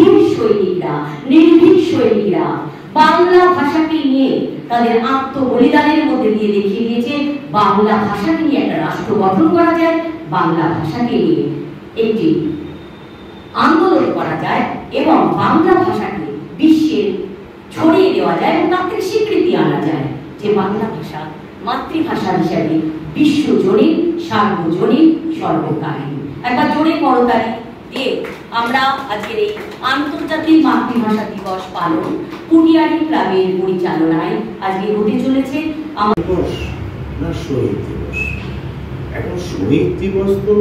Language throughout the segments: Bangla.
বীর সৈনিকরা, নির্ভীক সৈনিকরা বাংলা ভাষাকে নিয়ে তাদের আত্মবলিদানের মধ্যে দিয়ে দেখিয়ে দিয়েছে বাংলা ভাষাকে নিয়ে একটা রাষ্ট্র গঠন করা যায়, বাংলা ভাষাকে নিয়ে একটি আন্দোলন করা যায় এবং বাংলা ভাষাকে বিশ্বের ছড়িয়ে দেওয়া যায় এবং তার থেকে স্বীকৃতি আনা যায় যে বাংলা ভাষা মাতৃভাষা হিসাবে বিশ্বজনীন, সার্বজনীন, সর্বকালীন। একবার জোরে করতালি দিয়ে আমরা আজকের এই আন্তর্জাতিক মাতৃভাষা দিবস পালন কুটিয়ারি ক্লাবের পরিচালনায় আজকে হতে চলেছে। শহীদ দিবস, এখন শহীদ দিবস তো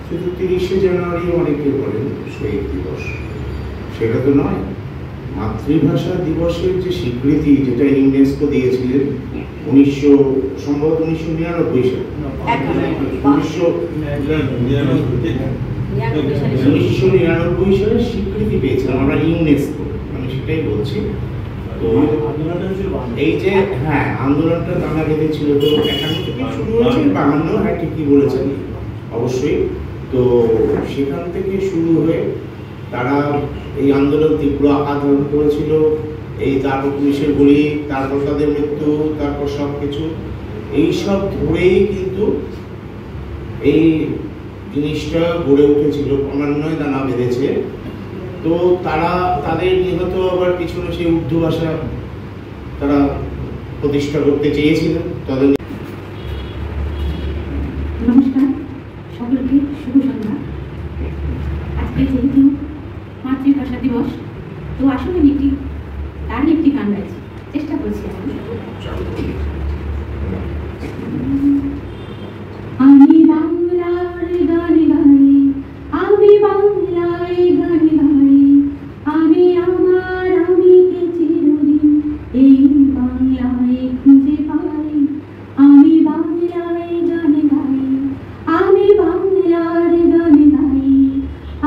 শুধু 30শে জানুয়ারি অনেকে বলেন শহীদ দিবস, সেটা তো নয়। মাতৃভাষা দিবসের যে স্বীকৃতি, যেটা ইউনেস্কো দিয়েছিলেন সম্ভবত 1999 সালে, 1999 সালে স্বীকৃতি পেয়েছিলাম আমরা ইউনেস্কো, আমি সেটাই বলছি। তো এই যে আন্দোলনটা দাঙ্গা বেঁধেছিল, তো 51 থেকে শুরু হয়েছে, 52, হ্যাঁ ঠিকই বলেছেন অবশ্যই। তো সেখান থেকে শুরু হয়ে তারা এই আন্দোলন তীব্র আঘাত ধারণ করেছিল। এই তারপর পুলিশের গুলি, তারপর তাদের মৃত্যু, তারপর সব কিছু এইসব ধরেই কিন্তু এই জিনিসটা গড়ে উঠেছিল, ক্রমান্বয়ে দানা বেঁধেছে। তো তারা তাদের নিহত আবার পিছনে সেই উর্দু ভাষা তারা প্রতিষ্ঠা করতে চেয়েছিলেন তাদের। নমস্কার সকলকে, শুভ সন্ধ্যা। আজকে যেহেতু মাতৃভাষা দিবস, তো আসলে তারই একটি গান গাইছি, চেষ্টা করছি। আমি বাংলার গান গাই, আমি বাংলার গান গাই, আমি আমার আমিকে চিরদিন এই বাংলায় খুঁজে পাই। আমি বাংলায় গান গাই, আমি বাংলার গান গাই,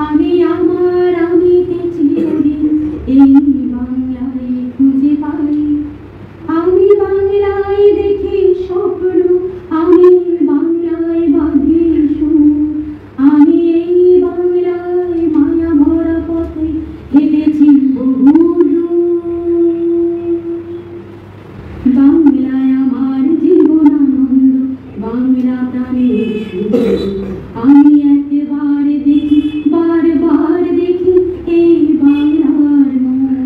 আমি আমার আমিকে চিরদিন এই বাংলায় খুঁজে পাই। আমি বাংলায় দেখি স্বপ্ন, আমি বাংলায় বাঁধি সুর, আমি এই বাংলায় মায়া ভরা পথে হেঁটেছি বহু দূর। বাংলায় আমার জীবন আনন্দ, বাংলা প্রাণের সুর। আমি একবার দেখি, বারবার দেখি এই বাংলার মোড়।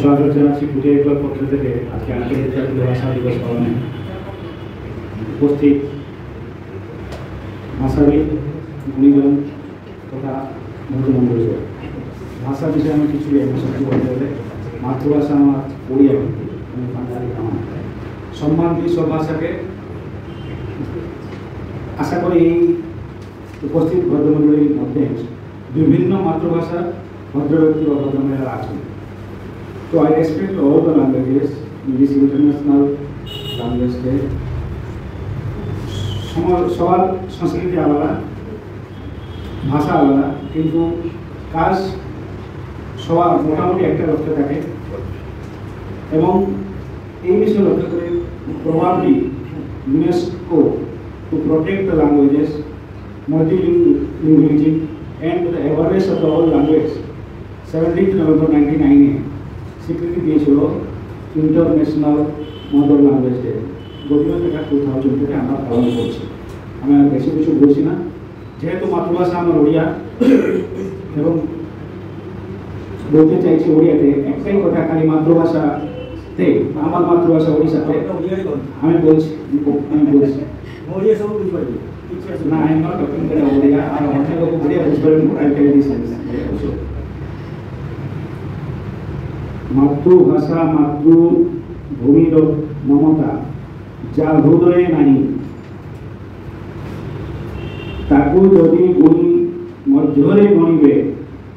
স্বাগত জানাচ্ছি ফুটিয়া ক্লাব পক্ষ থেকে আজকে আন্তর্জাতিক ভাষা দিবস পালনে উপস্থিত ভাষাবিদ গুণীজন তথা ভদ্রমন্ডলী। ভাষা বিষয়ে আমি কিছু সত্যি বলতে গেলে মাতৃভাষা আমার ওড়িয়া, আমি বাঙালি আমার সম্মান দিই সব ভাষাকে। আশা করি এই উপস্থিত ভদ্রমন্ডলীর মধ্যে বিভিন্ন মাতৃভাষার ভদ্রব্যক্তি বা ভদ্রমহিলারা আছেন। So I respect all the languages in this international language day. সবার সংস্কৃতি আলাদা, ভাষা আলাদা, কিন্তু কাজ সবার মোটামুটি একটা লক্ষ্য থাকে এবং এই বিষয়ে লক্ষ্য করে probably UNESCO to protect the languages, multilingualism and the awareness of the whole language 17th November 1999 স্বীকৃতি দিয়েছিল ইন্টারন্যাশনাল মাদার ল্যাঙ্গুয়েজ ডে। গভীর থেকে 2000 থেকে আমরা পালন করছি। আমি আর বেশি কিছু বলছি না, যেহেতু মাতৃভাষা আমার ওড়িয়া এবং বলতে চাইছি ওড়িয়াতে একটাই কথা, খালি মাতৃভাষাতে আমার মাতৃভাষা ওড়িশাতে আমি বলছি না, I am not talking about Odia. আর অনেক লোক ওড়িয়া বুঝতে পারেন, আই টেল দিস মাতৃভাষা মাতৃভূমির মমতা যা হৃদয়ে নাই, তাকু যদি গুণী মধ্যরে গণিবে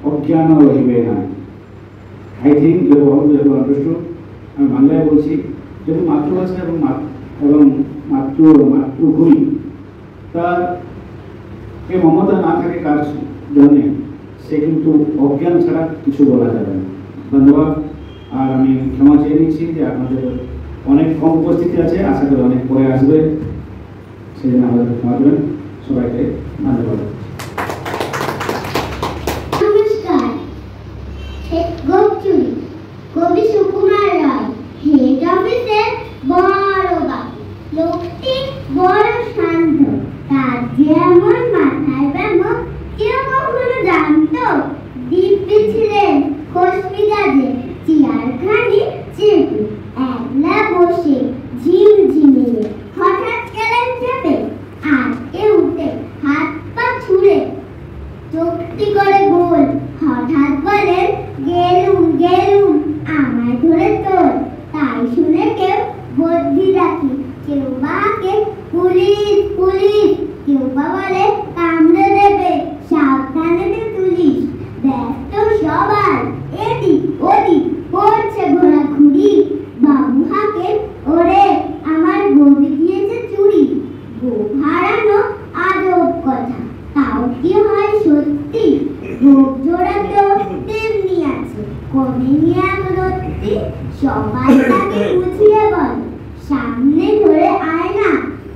অজ্ঞান রহিবে না। I think you always understood. আমি বাংলায় বলছি, যদি মাতৃভাষা এবং মাতৃভূমি তার মমতা না থাকে কার জন্যে, সে কিন্তু অজ্ঞান ছাড়া কিছু বলা যাবে না। ধন্যবাদ। আর আমি ক্ষমা চেয়ে নিচ্ছি যে আপনাদের অনেক কম উপস্থিতি আছে, আশা করি অনেক পরে আসবে, সেই জন্য আমাদের ক্ষমা করবেন। সবাইকে ধন্যবাদ। নমস্কার। কবি সুকুমার রায়। হেড অফিসে বড় বাবু, লোকটি বড় শান্ত, তার যেমন মাথায় ব্যামো কেউ কখনো জানতো। দিব্যি ছিলেন খোশ মিজাজে, চেয়ারখানি চেপে একলা বসে ঝিমঝিমিয়ে হঠাৎ গেলেন চেপে, আটকে উঠে হাত পা ছুঁড়ে চোখটি করে গোল, হঠাৎ বলেন গেলুম গেলুম আমায় ধরে তোর। তাই শুনে কেউ বদ্যি ডাকি, কেউ বা কে পুলিশ পুলিশ, কেউ বা বলে কামড়ে দেবে সাবধানে তুলিস। ব্যস্ত সবার এদিক ওদিক করছে ঘোরাঘুরি, বাবু হাকে ওরে আমার বউ দিয়েছে চুরি। বউ হারানো আজব কথা, তাও কি হয় সত্যি? রোগ জোড়া তো তেমনি আছে, কমেনি এমনটি। সবাই তাকে বুঝিয়ে বল, সামনে ধরে আয় না,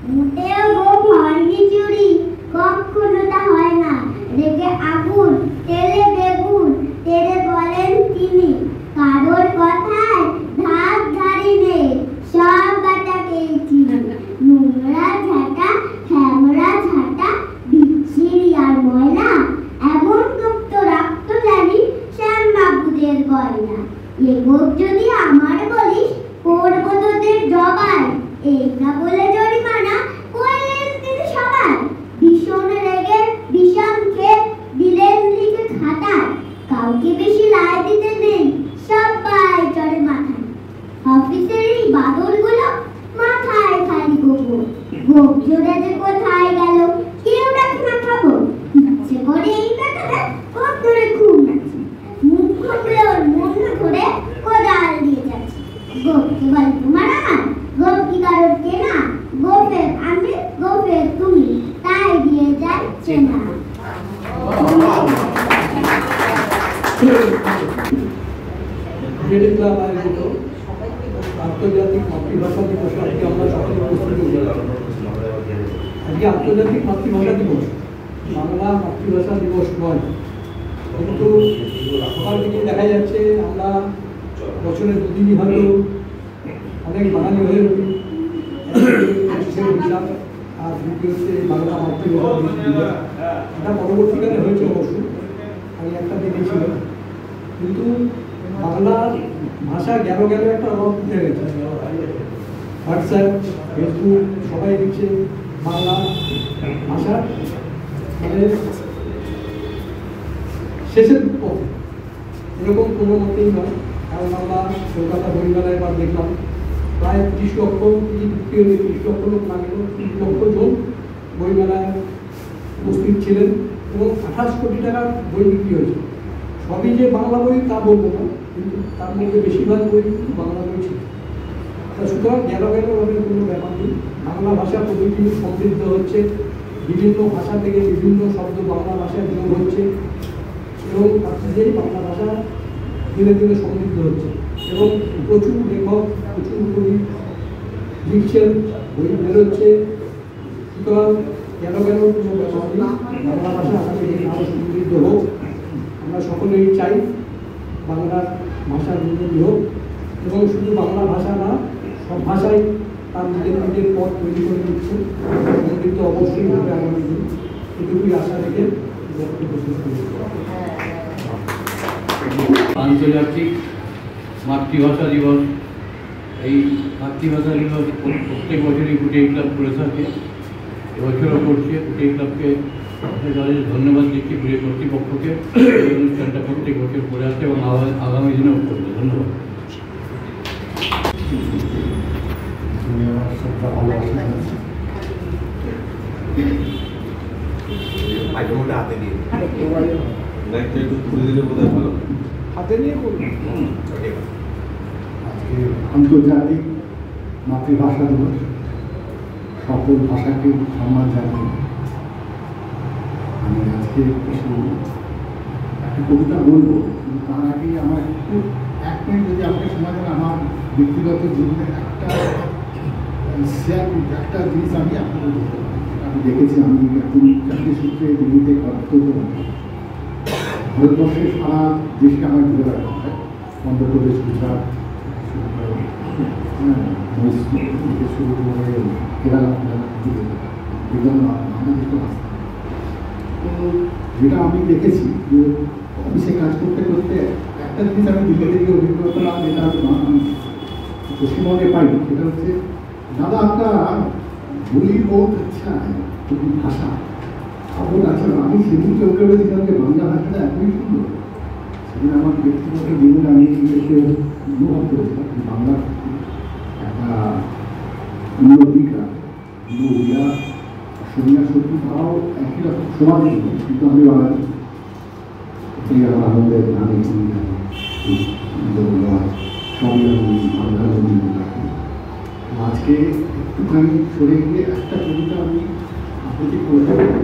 মোটেও বউ হয়নি চুরি, কখনো তা হয় না। রেগে আগুন তেলে বেগুন তেরে বলেন তিনি, কারোর কথায় ধাক ধারি নেই, সব বাটাকে চিনি। নোংরা ঝাঁটা হ্যামরা ঝাঁটা বিচ্ছিরি আর ময়লা, এমন গুপ্ত রাখতো জানি শ্যামবাবুদের গয়না। এগোপ যদি আমার বলিস, করবো তোদের জবাই, এই না বলে জরিমানা করলেন তিনি সবাই। ভীষণ রেগে বিষম খেয়ে দিলেন লিখে খাতায়, কাউকে বেশি লাই দিতে নেই, সবাই চড়ে মাথায়। অফিসের এই বাদলগুলো মাথায় খালি গোবর, গোপ জোড়া যে কোথায় গেল কেউ ডাকে না খবর। ইচ্ছে করে এই ব্যাটাটা কোপ ধরে খুব নাচে, মুখ খুলে ওর মন ধরে কোদাল দিয়ে যাচ্ছে। গোপকে বল তোমার আমার, গোপ কি কারোর কেনা, গোপের আমি গোপের তুমি, তাই দিয়ে যাচ্ছে না। ক্লাব আয়োজিত আন্তর্জাতিক মাতৃভাষা দিবস আজকে আমরা সকলে উপস্থিত হয়েছি। আজকে আন্তর্জাতিক মাতৃভাষা দিবস, বাংলা মাতৃভাষা দিবস নয়, কিন্তু সবার দিকে দেখা যাচ্ছে আমরা বছরে দুদিনই হয়তো অনেক বাঙালি হয়ে রই, আর দ্বিতীয় হচ্ছে বাংলা মাতৃভাষা দিবস। এটা পরবর্তীকালে হয়েছে অবশ্য, আমি একটা দেখেছিলাম, কিন্তু বাংলা ভাষা গেল গেল একটা রব উঠে গেছে। হোয়াটসঅ্যাপ, ফেসবুক সবাই দিচ্ছে বাংলা ভাষা মানে শেষের পথে, এরকম কোনো মতেই নয়। কারণ আমরা কলকাতা বইমেলায় এবার দেখলাম প্রায় 30 লক্ষ, 30 লক্ষ লোক না গেল 30 লক্ষ জন বইমেলায় উপস্থিত ছিলেন এবং 28 কোটি টাকার বই বিক্রি হয়েছে। সবই যে বাংলা বই তা বলবো না, কিন্তু তার মধ্যে বেশিরভাগ বই কিন্তু বাংলা বই ছিল। তা সুতরাং গেল কোনো ব্যাপার নেই। বাংলা ভাষা প্রতিদিন সমৃদ্ধ হচ্ছে, বিভিন্ন ভাষা থেকে বিভিন্ন শব্দ বাংলা ভাষায় যোগ হচ্ছে এবং তার থেকেই বাংলা ভাষা ধীরে ধীরে সমৃদ্ধ হচ্ছে এবং প্রচুর লেখক, প্রচুর কবি লিখছেন, বই বেরোচ্ছে। সুতরাং গেল কোনো ব্যাপার নেই। বাংলা ভাষা আগামী দিন আরও সমৃদ্ধ হোক, আমরা সকলেই চাই বাংলা ভাষার উন্নতি হোক এবং শুধু বাংলা ভাষা না, সব ভাষাই তার নিজের পথ তৈরি করে দিচ্ছে, সমৃদ্ধ অবশ্যই হবে আগামী দিন। এটুকুই আশা রেখে বক্তব্য শেষ করি। আন্তর্জাতিক মাতৃভাষা দিবস, এই মাতৃভাষা দিবস প্রত্যেক বছরই কুটির ক্লাব করে থাকে, এবছরও করছে। কুটির ক্লাবকে তাদের ধন্যবাদ দিচ্ছি, কুটির কর্তৃপক্ষকে এই অনুষ্ঠানটা প্রত্যেক বছর করে আসছে এবং আগামী দিনেও করবে। ধন্যবাদ। হাতে দিয়ে আজকে আন্তর্জাতিক মাতৃভাষা দিবস, সকল ভাষাকে সম্মান জানিয়ে আমি আজকে কিছু একটা কবিতা বলবো, কিন্তু তার আগে আমার একটু 1 মিনিট যদি আমাকে সময় দেন, আমার ব্যক্তিগত জীবনে একটা শেয়ার করতে একটা জিনিস আমি আপনাদের বলতে পারি। আমি দেখেছি, আমি এখন চাকরি সূত্রে দিল্লিতে কর্তব্য ভারতবর্ষের সারা দেশে আমার ঘুরে বেড়াতে হয়। অন্ধ্রপ্রদেশ, গুজরাট থেকে শুরু করে কেরালা, বাংলাদেশ তো আসতে। তো যেটা আমি দেখেছি যে অফিসে কাজ করতে করতে একটা জিনিস আমি দিল্লি থেকে অভিজ্ঞতা যেটা আমি পশ্চিমবঙ্গে পাই, সেটা হচ্ছে দাদা আপনার বলি বহুত আচ্ছা খুবই ভাষা আবার আচ্ছা। আমি সেদিন কেউ বলেছিলাম যে বাংলা ভাষাটা এতই সুন্দর, সেদিন আমার ব্যক্তিগত জীবনে আমি একটু অনুভব করেছিলাম বাংলা একটা উন্নতিকা উড়িয়া সন্ধ্যা সত্যি তারাও একই রকম সমাজ ছিল, কিন্তু আমি বাঙালি আমার আনন্দের গানে সবই আমি বাংলা রাখি। আজকে একটুখানি সরে গিয়ে একটা কবিতা আমি আবৃত্তি করে দেবো।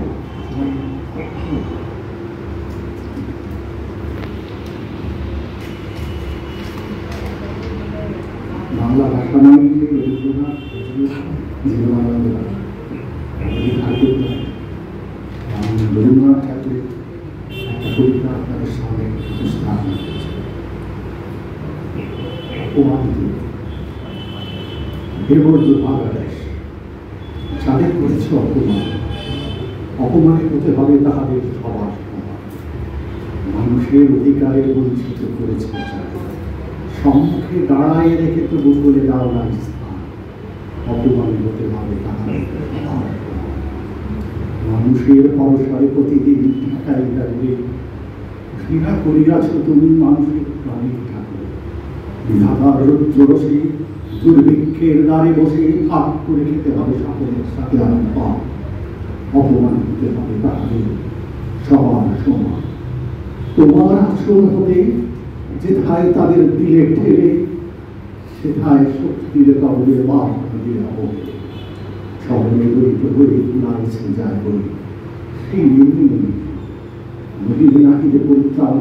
বাংলা ভাষা মানে রবীন্দ্রনাথ, জীবনানন্দ, রবীন্দ্রনাথ ঠাকুরের একটা কবিতা আপনাদের সামনে উপস্থাপন করছে। অপমানিত দেবর্জ বাংলাদেশ, যাদের করেছে অপমান, অপমানিত হতে হবে তাহাদের সবার সমান। মানুষের অধিকারে বঞ্চিত করেছে, সম্মুখে দাঁড়ায় রেখে তো বলে দাও না স্থান। অপমানিত হতে হবে তাহাদের সবার সমান। মানুষের পরশারে প্রতিদিন ঢাকায় দাঁড়িয়ে ঘৃণা করিয়াছ তুমি মানুষের প্রাণীর ঠাকুর। বিধাতার রৌদ্ররসে দুর্ভিক্ষের দ্বারে বসে ভাগ করে খেতে হবে সকলের সাথে আনন্দ। অপমান হতে হবে তাহাদের সবার সমান। তোমার আসন হতে যেথায় তাদের দিলে ঠেলে, সেথায় শক্তির কাউরে বাপ দিয়ে হবে। শহরে দরিদ্র হয়ে নাইছে যায় বলে সেই নদীর নাহিতে পরিত্রাণ।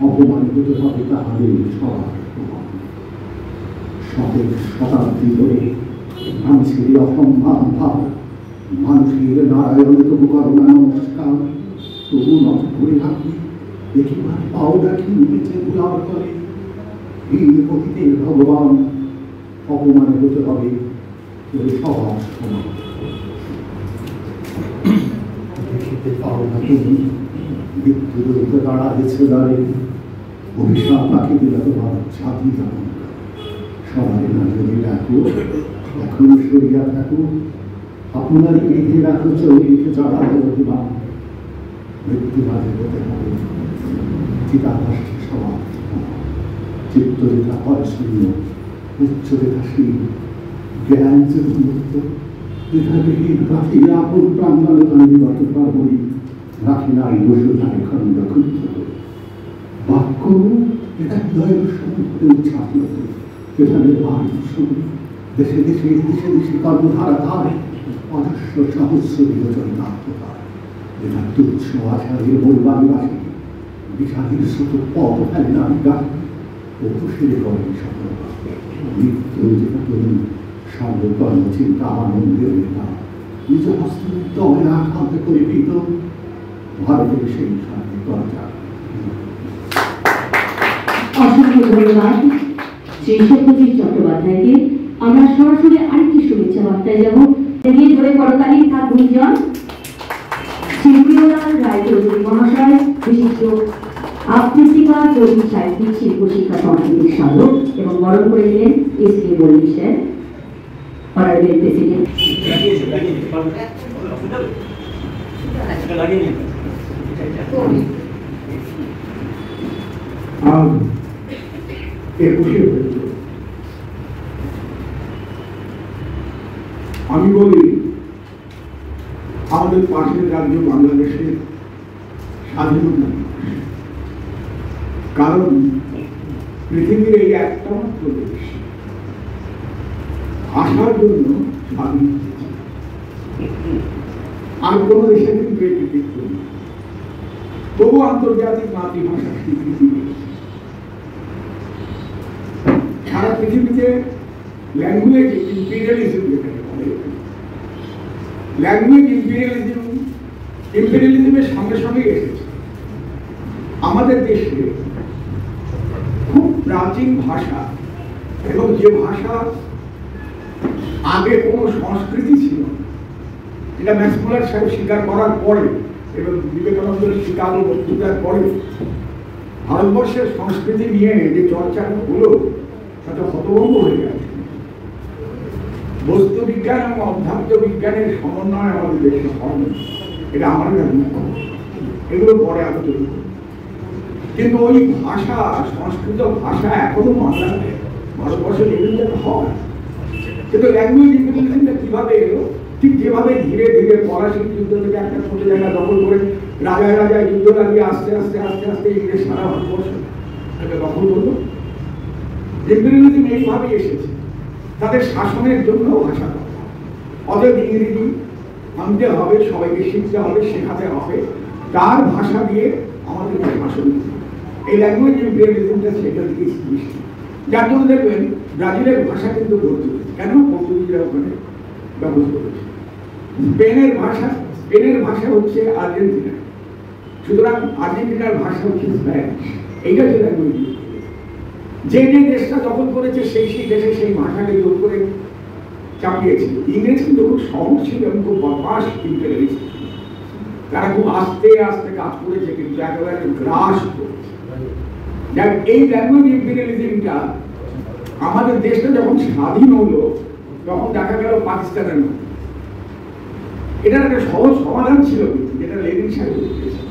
অপমানিত হতে হবে তাহাদের সবার সমান। শতাব্দী ধরে মানুষের অসম্মান ভাব, মানুষের নারায়ণ তবু করুণা নমস্কার। তবু নট ধরে রাখি দেখিবার পাও ডাকি নিচে উদার করে। এই পতিতের ভগবান অপমানে হতে হবে সবার সমান। দেখিতে পাও না তুমি বিদ্যুৎ দাঁড়াইছে দাঁড়ে, অভিশাপ পাখি দিল তোমার স্বাধীনতা সবাই না যদি রাখো এখনো সরিয়া থাকো আপনার বেঁধে রাখো চৌদিকে চড়াবে অভিমান মৃত্যু মাঝে হতে হবে চিতাভাসে সবার চিত্তরেখা হয় শূন্য উচ্চরেখা শীল জ্ঞান যদি মুক্ত রেখাবিহীন রাখি আপন প্রাঙ্গণে গতবার বলি রাখি নাই বসু নাই খণ্ড ক্ষুদ্র বাক্য এটা হৃদয়ের সমুদ্রে উচ্ছ্বাসিত এখানে দেশে দেশে দেশে দেশে কর্মধারা ধারে অজস্র সহস্র বিরচনাত্মকার এটা তুচ্ছ আশাদের বলবাসী বিষাদের ছোট পথ ফেলে না গান ও খুশিরে করেন সফলতা মৃত্যু যেটা তরুণ সর্বকর্ম চিন্তা আনন্দের নেতা নিজ হস্তমুক্ত আঘাত করে পিত ভারতের সেই সাথে দরজা। অসংখ্য ধন্যবাদ শ্রী সত্যজিৎ চট্টোপাধ্যায়কে। আমরা সরাসরি আরেকটি শুভেচ্ছা বার্তায় যাব। এগিয়ে ধরে করতালি তার গুণীজন শ্রী প্রিয়লাল রায়চৌধুরী মহাশয়, বিশিষ্ট আবৃত্তিকা কবি সাহিত্যিক শিল্প শিক্ষা সাংস্কৃতিক সাধক, এবং বরণ করে দিলেন এসকে বল্লিশের অনারেবল প্রেসিডেন্ট। আমি বলি আমাদের পাশের রাজ্য বাংলাদেশের স্বাধীনতা, কারণ পৃথিবীর এই একটা মাত্র দেশ ভাষার জন্য স্বাধীন, আর কোন দেশে কিন্তু এটি কিন্তু তবু আন্তর্জাতিক মাতৃভাষার স্বীকৃতি পেয়েছে। সারা পৃথিবীতে ল্যাঙ্গুয়েজ ইম্পেরিয়ালিজম যেটাকে বলে, ল্যাঙ্গুয়েজ ইম্পেরিয়ালিজমের সঙ্গে সঙ্গে এসেছে। আমাদের দেশে খুব প্রাচীন ভাষা, এবং যে ভাষা আগে কোনো সংস্কৃতি ছিল, এটা ম্যাক্সমূলার সাহেব স্বীকার করার পরে এবং বিবেকানন্দের স্বীকার ও বক্তৃতার পরে ভারতবর্ষের সংস্কৃতি নিয়ে যে চর্চাটা হলো তাতে হতভম্ব হয়ে গেছে। বস্তু বিজ্ঞান এবং অধ্যাত্ম বিজ্ঞানের সমন্বয় আমাদের দেশে হয়, এটা আমাদের মুখ্য, এগুলো পরে আলোচনা করি। কিন্তু ওই ভাষা, সংস্কৃত ভাষা এখনো বাংলায় ভারতবর্ষে বিভিন্ন জায়গায় হয়। কিন্তু ল্যাঙ্গুয়েজ ইম্পেরিয়ালিজমটা কিভাবে এলো, ঠিক যেভাবে ধীরে ধীরে পলাশির যুদ্ধ থেকে একটা ছোট জায়গা দখল করে রাজায় রাজায় যুদ্ধ লাগিয়ে আস্তে আস্তে আস্তে আস্তে ইংরেজ সারা ভারতবর্ষ দখল করলো। ইম্পেরিয়ালিজম এইভাবেই এসেছে, তাদের শাসনের জন্য ভাষা দরকার, অতএব ইংরেজি আনতে হবে, সবাইকে শিখতে হবে, শেখাতে হবে, তার ভাষা দিয়ে আমাদেরকে শাসন করতে হবে। এই ল্যাঙ্গুয়েজ ইম্পেরিয়ালিজমটা সেটা দিকে দৃষ্টি, যার জন্য দেখবেন ব্রাজিলের ভাষা কিন্তু পর্তুগিজ, কেন পর্তুগিজরা ওখানে ব্যবহার করেছে। স্পেনের ভাষা হচ্ছে আর্জেন্টিনা, সুতরাং আর্জেন্টিনার ভাষা হচ্ছে স্প্যানিশ। এইটা যে ল্যাঙ্গুয়েজ, যে যে দেশটা দখল করেছে সেই সেই দেশে সেই ভাষাকে জোর করে চাপিয়েছে। ইংরেজ কিন্তু খুব সহজ ছিল এবং খুব বদমাশ ইম্পেরিয়ালিস্ট, তারা খুব আস্তে আস্তে কাজ করেছে, কিন্তু একেবারে গ্রাস করেছে। যাক, এই ল্যাঙ্গুয়েজ ইম্পেরিয়ালিজমটা আমাদের দেশটা যখন স্বাধীন হলো তখন দেখা গেল পাকিস্তানের মধ্যে এটার একটা সহজ সমাধান ছিল, যেটা লেনিন সাহেব বলেছেন।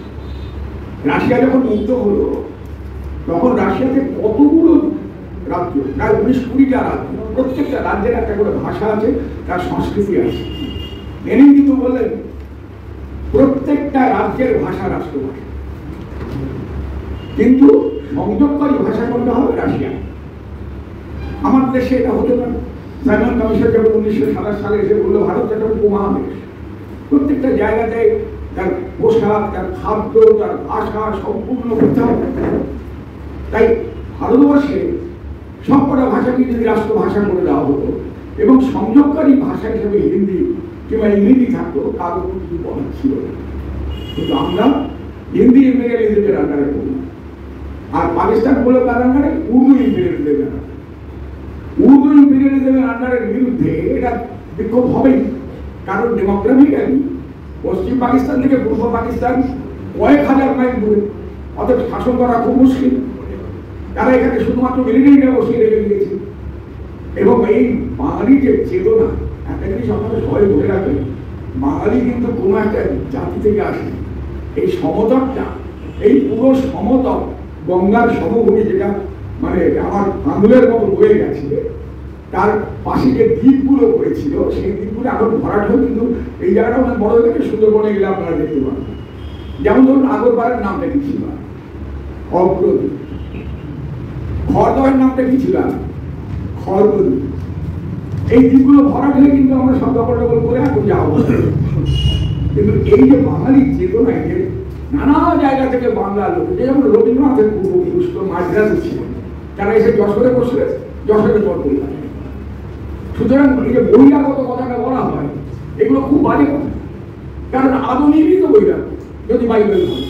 রাশিয়া যখন মুক্ত হলো তখন রাশিয়াতে কতগুলো রাজ্য, প্রায় 19-20টা রাজ্য, প্রত্যেকটা রাজ্যের একটা করে ভাষা আছে, তার সংস্কৃতি আছে। লেনিন কিন্তু বললেন প্রত্যেকটা রাজ্যের ভাষা রাষ্ট্রভাষা, কিন্তু সংযোগকারী ভাষা কোনটা হবে? রাশিয়া। আমার দেশে এটা হতে পারে। সাইমন কমিশন যখন 1927 সালে এসে বললো ভারত একটা উপমহাদেশ, প্রত্যেকটা জায়গাতে তার পোশাক, তার খাদ্য, তার ভাষা সম্পূর্ণ করতে হবে। তাই ভারতবর্ষে সবকটা ভাষাকে যদি রাষ্ট্রভাষা করে দেওয়া হতো এবং সংযোগকারী ভাষা হিসেবে হিন্দি কিংবা ইংরেজি থাকতো, কারো কিছু বলার ছিল না। কিন্তু আমরা হিন্দি ইম্পেরিয়ালিজমের আন্ডারে করলাম, আর পাকিস্তান বলে তার আন্ডারে উর্দু ইম্পেরিয়ালিজমের আন্ডারে। উর্দু ইম্পেরিয়ালিজমের আন্ডারের বিরুদ্ধে এটা বিক্ষোভ হবেই, কারণ ডেমোগ্রাফিক্যালি পশ্চিম পাকিস্তান থেকে পূর্ব পাকিস্তান কয়েক হাজার মাইল দূরে, অতএব শাসন করা খুব মুশকিল। তারা এখানে শুধুমাত্র মিলিটারিটা বসিয়ে রেখে দিয়েছে। এবং এই বাঙালি যে চেতনা, একটা জিনিস আপনারা সবাই বলে রাখবেন, বাঙালি কিন্তু কোনো একটা জাতি থেকে আসে। এই সমতলটা, এই পুরো সমতল গঙ্গার সমভূমি, যেটা মানে আমার আঙুলের মতো বয়ে গেছে, তার পাশে যে দ্বীপগুলো পড়েছিল সেই দ্বীপগুলো এখন ভরাট হয়ে, কিন্তু এই জায়গাটা অনেক বড় হয়ে গেছে। সুন্দরবনে গেলে আপনারা দেখতে পাবেন। যেমন ধরুন আগরপাড়ার নামটা কি ছিল? অগ্রদ্বীপ। খড়দহের নামটা কি ছিল? খড়গদ্বীপ। এই দ্বীপগুলো ভরাট হয়ে কিন্তু আমরা সব দখল করে এখন যাবো। কিন্তু এই যে বাঙালির চেতনা, যে নানা জায়গা থেকে বাংলা লোক, যেমন রবীন্দ্রনাথের পূর্বপুরুষ মাদ্রাসে ছিলেন, তারা এসে যশোরে বসলে যশোরের পর করলেন। সুতরাং এই যে বহিরাগত কথাটা বলা হয়, এগুলো খুব বাজে কথা। কারণ আধুনিকই তো বহিরাগত যদি বাইবেল হয়।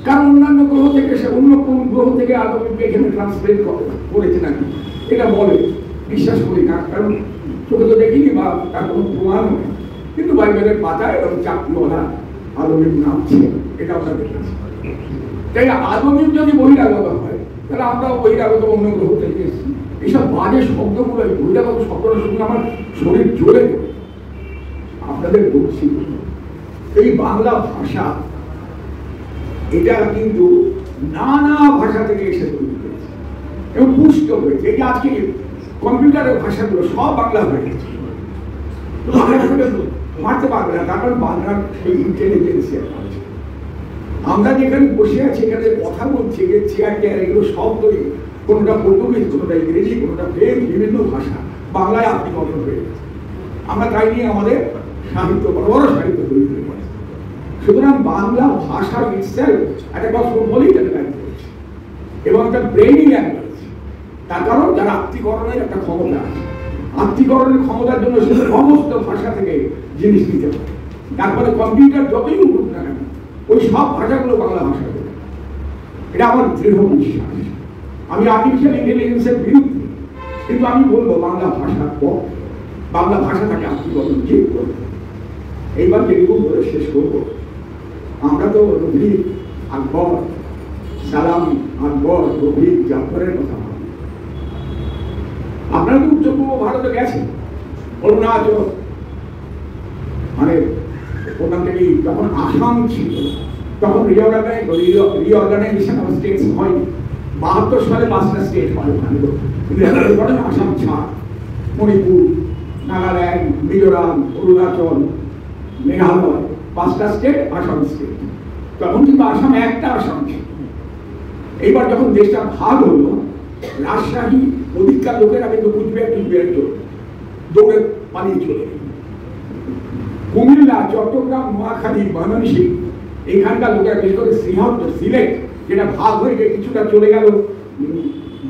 কারণ অন্যান্য গ্রহ থেকে, সে অন্য কোন গ্রহ থেকে আধুনিক এখানে ট্রান্সলেট করেছে নাকি এটা বলে, বিশ্বাস করি না। কারণ চোখে তো দেখিনি বা তার কোনো প্রমাণ নেই। কিন্তু বাইবেলের পাতায় এবং চাকরিওয়ালা আধুনিক নাম ছিল, এটা আমরা দেখেছি। তাই আধুনিক যদি বহিরাগত হয়, তাহলে আমরাও বহিরাগত অন্য গ্রহ থেকে এসেছি। এইসব বাজে শব্দগুলো, বহিরাগত শব্দটা শুনে আমার শরীর জ্বলে পড়ে। আপনাদের বলছি, এই বাংলা ভাষা এটা কিন্তু নানা ভাষা থেকে এসে তৈরি হয়েছে এবং পুষ্ট হয়েছে। এই যে আজকে কম্পিউটারের ভাষাগুলো সব বাংলা হয়ে গেছে, মারতে পারবে না, কারণ বাংলার সেই ইন্টেলিজেন্সিয়া আছে। আমরা যেখানে বসে আছি, এখানে কথা বলছি, চেয়ার টেয়ার এগুলো সব তৈরি, কোনোটা পর্তুগিজ, কোনোটা ইংরেজি, কোনোটা ফ্রেঞ্চ, বিভিন্ন ভাষা বাংলায় আপনি গঠন হয়ে গেছে। আমরা তাই নিয়ে আমাদের সাহিত্য, বড় বড় সাহিত্য তৈরি করে পারি। সুতরাং বাংলা ভাষা ইটসেলফ একটা কসমোপলিটান ল্যাঙ্গুয়েজ এবং একটা ব্রেইনি ল্যাঙ্গুয়েজ। তার কারণ যার আত্মীকরণের একটা ক্ষমতা আছে। আত্মীকরণের ক্ষমতার জন্য সে সমস্ত ভাষা থেকে জিনিস নিতে পারে। তারপরে কম্পিউটার যতই উঠুক না কেন, ওই সব ভাষাগুলো বাংলা ভাষা বলে। এটা আমার দৃঢ় বিশ্বাস। আমি আর্টিফিশিয়াল ইন্টেলিজেন্সের বিরুদ্ধে, কিন্তু আমি বলবো বাংলা ভাষার পর বাংলা ভাষাটাকে আত্মীকরণ ঠিক করবো। এইবার যেটুকু বলে শেষ করবো, আমরা তো রফিক, আকবর, সালাম, আকবর, রফিক, জাফরের কথা ভাবি। আপনারা তো উত্তর পূর্ব ভারতে গেছেন, অরুণাচল, মানে ওখান থেকে যখন আসাম ছিল, তখন রিঅর্গানাইজেশন অফ স্টেটস হয়নি। 72 সালে 5টা স্টেট হয় ওখানে, কিন্তু আসাম ছাড়, মণিপুর, নাগাল্যান্ড, মিজোরাম, অরুণাচল, মেঘালয়, 5টা স্টেট আসাম স্টেট। তখন কিন্তু আসাম একটা আসাম ছিল। এইবার যখন দেশটা ভাগ হলো, রাজশাহী অধিকার লোকেরা কিন্তু কুচবিহার দৌড়ে পালিয়ে চলে গেল। কুমিল্লা, চট্টগ্রাম, নোয়াখালী, ময়মনসিংহ, এখানকার লোকেরা, বিশেষ করে সিলেট, যেটা ভাগ হয়ে গিয়ে কিছুটা চলে গেল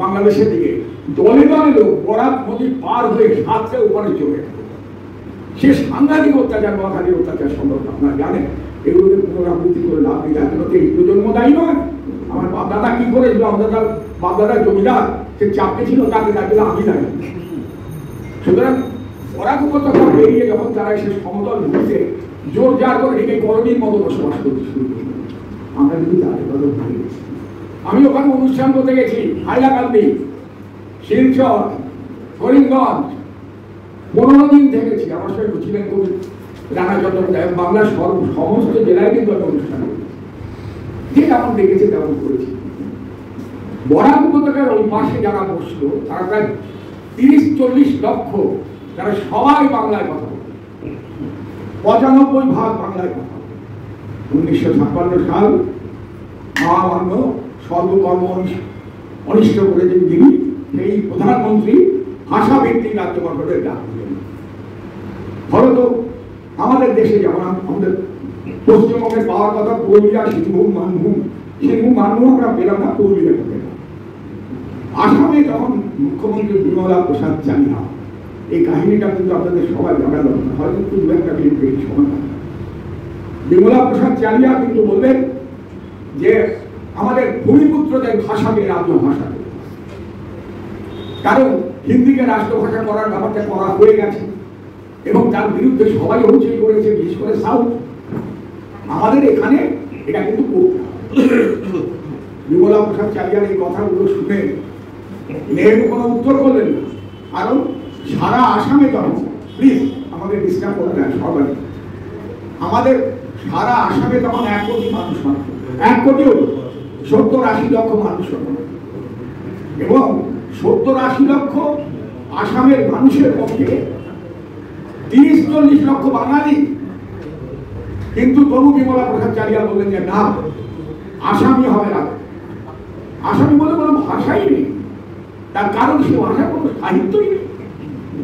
বাংলাদেশের দিকে, দলে দলে লোক বরাক নদী পার হয়ে সাতটা উপরে চলে গেল। সে সাংঘাতিক অত্যাচার, নোয়াখালীর অত্যাচার সম্ভব আপনারা জানেন। এগুলোকে পুনরাবৃত্তি করে লাভ নেই। তার জন্য এই প্রজন্ম দায়ী নয়। আমার বাপদাদা কি করেছিল, আমাদের বাপদাদা জমিদার, সে চাপে ছিল, তাকে ডাকলে আমি দায়ী। সুতরাং বরাক উপত্যকা বেরিয়ে যখন তারা এসে সমতল ভূমিতে জোর জার করে ঢেকে কলোনির মতো বসবাস করতে শুরু করল, আমরা কিন্তু তাদের কথা ভুলে গেছি। আমি ওখানে অনুষ্ঠান করতে গেছি, হাইলাকান্দি, শিলচর, করিমগঞ্জ, 15 দিন থেকেছি। আমার সঙ্গে ছিলেন কবি রানা চট্টোপাধ্যায়। বাংলার সমস্ত জেলায় কিন্তু একটা অনুষ্ঠান করেছি, যে যেমন দেখেছে তেমন করেছি। বরাক উপত্যকার ওই পাশে যারা বসলো, তারা প্রায় 30-40 লক্ষ, তারা সবাই বাংলায় কথা বলে। 95% বাংলায় কথা বলে। 1956 সাল মহামান্য সর্বকর্ম অনিষ্ট করেছেন যিনি, সেই প্রধানমন্ত্রী ভাষা ভিত্তিক রাজ্য গঠনের ডাক দিলেন। ফলত আমাদের দেশে যেমন আমাদের পশ্চিমবঙ্গে পাওয়ার কথা পুরুলিয়া, সিংভূম, মানভূম, আমরা পেলাম না, পুরুলিয়া পেলাম। আসামে যখন মুখ্যমন্ত্রী বিমলা প্রসাদ চালিয়া, এই কাহিনীটা কিন্তু আপনাদের সবাই জানা দরকার, হয়তো একটু দু একটা মিনিট এই সময়। বিমলা প্রসাদ চালিয়া কিন্তু বললেন যে আমাদের ভূমিপুত্রদের ভাষাকে রাজ্য ভাষা, কারণ হিন্দিকে রাষ্ট্রভাষা করার ব্যাপারটা করা হয়ে গেছে এবং তার বিরুদ্ধে সবাই হইচই করেছে, বিশেষ করে সাউথ। আমাদের এখানে এটা কিন্তু করতে হবে। বিমলা প্রসাদ চালিয়ার এই কথাগুলো শুনে নেহেরু কোনো উত্তর করলেন না। কারণ সারা আসামে তখন, প্লিজ আমাকে ডিস্টার্ব করবেন না সবাই, আমাদের সারা আসামে তখন 1 কোটি মানুষ, 1 কোটিও 70-80 লক্ষ মানুষ, এবং 70-80 লক্ষ আসামের মানুষের মধ্যে 30-40 লক্ষ বাঙালি। কিন্তু তবু বিমলা প্রসাদ চালিয়া বললেন যে না, আসামি হবে না। আসামি বলে কোনো ভাষাই নেই, তার কারণ সে ভাষার কোনো সাহিত্যই নেই,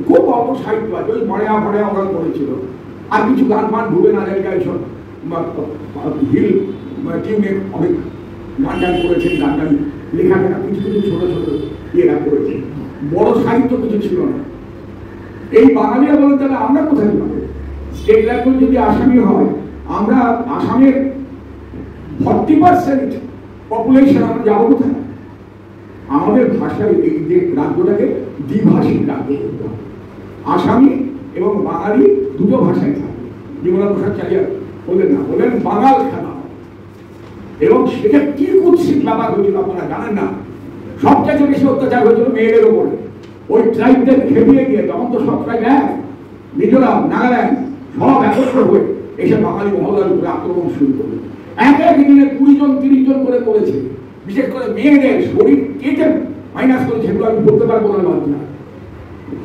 খুব অল্প সাহিত্য আছে, ওই মরেয়া ফড়েয়া ওরা করেছিল, আর কিছু গান ফান ভুবে না জায়গায় এইসব হিল টিউনে অনেক গান গান করেছেন, গান গান লেখাটা কিছু কিছু ছোট ছোট ইয়েরা করেছে, বড় সাহিত্য কিছু ছিল না। এই বাঙালিরা বলেন তাহলে আমরা কোথায় পাবো? স্টেট ল্যাঙ্গুয়েজ যদি আসামি হয়, আমরা আসামের 40% পপুলেশন, আমরা যাবো কোথায়? আমাদের ভাষায় এই যে রাজ্যটাকে দ্বিভাষিক রাজ্য করতে হবে, আসামি এবং বাঙালি দুটো ভাষায় থাকবে। বিমলা প্রসাদ চালিয়া বললেন না, বললেন বাঙাল খেলা। এবং সেটা কি কুৎসিত ব্যাপার হয়েছিল আপনারা জানেন না। সবচেয়ে বেশি অত্যাচার হয়েছিল মেয়েদের ওপরে, ওই ট্রাইবদের খেপিয়ে দিয়ে। তখন তো সব ট্রাইব মিজোরাম, নাগাল্যান্ড সব একত্র হয়ে এসে বাঙালি মহলার উপরে আক্রমণ শুরু করবে। এক দিনে 20 জন 30 জন করে করেছে। বিশেষ করে মেয়েদের শরীর কেটে মাইনাস করেছে, সেগুলো আমি বলতে পারবো না।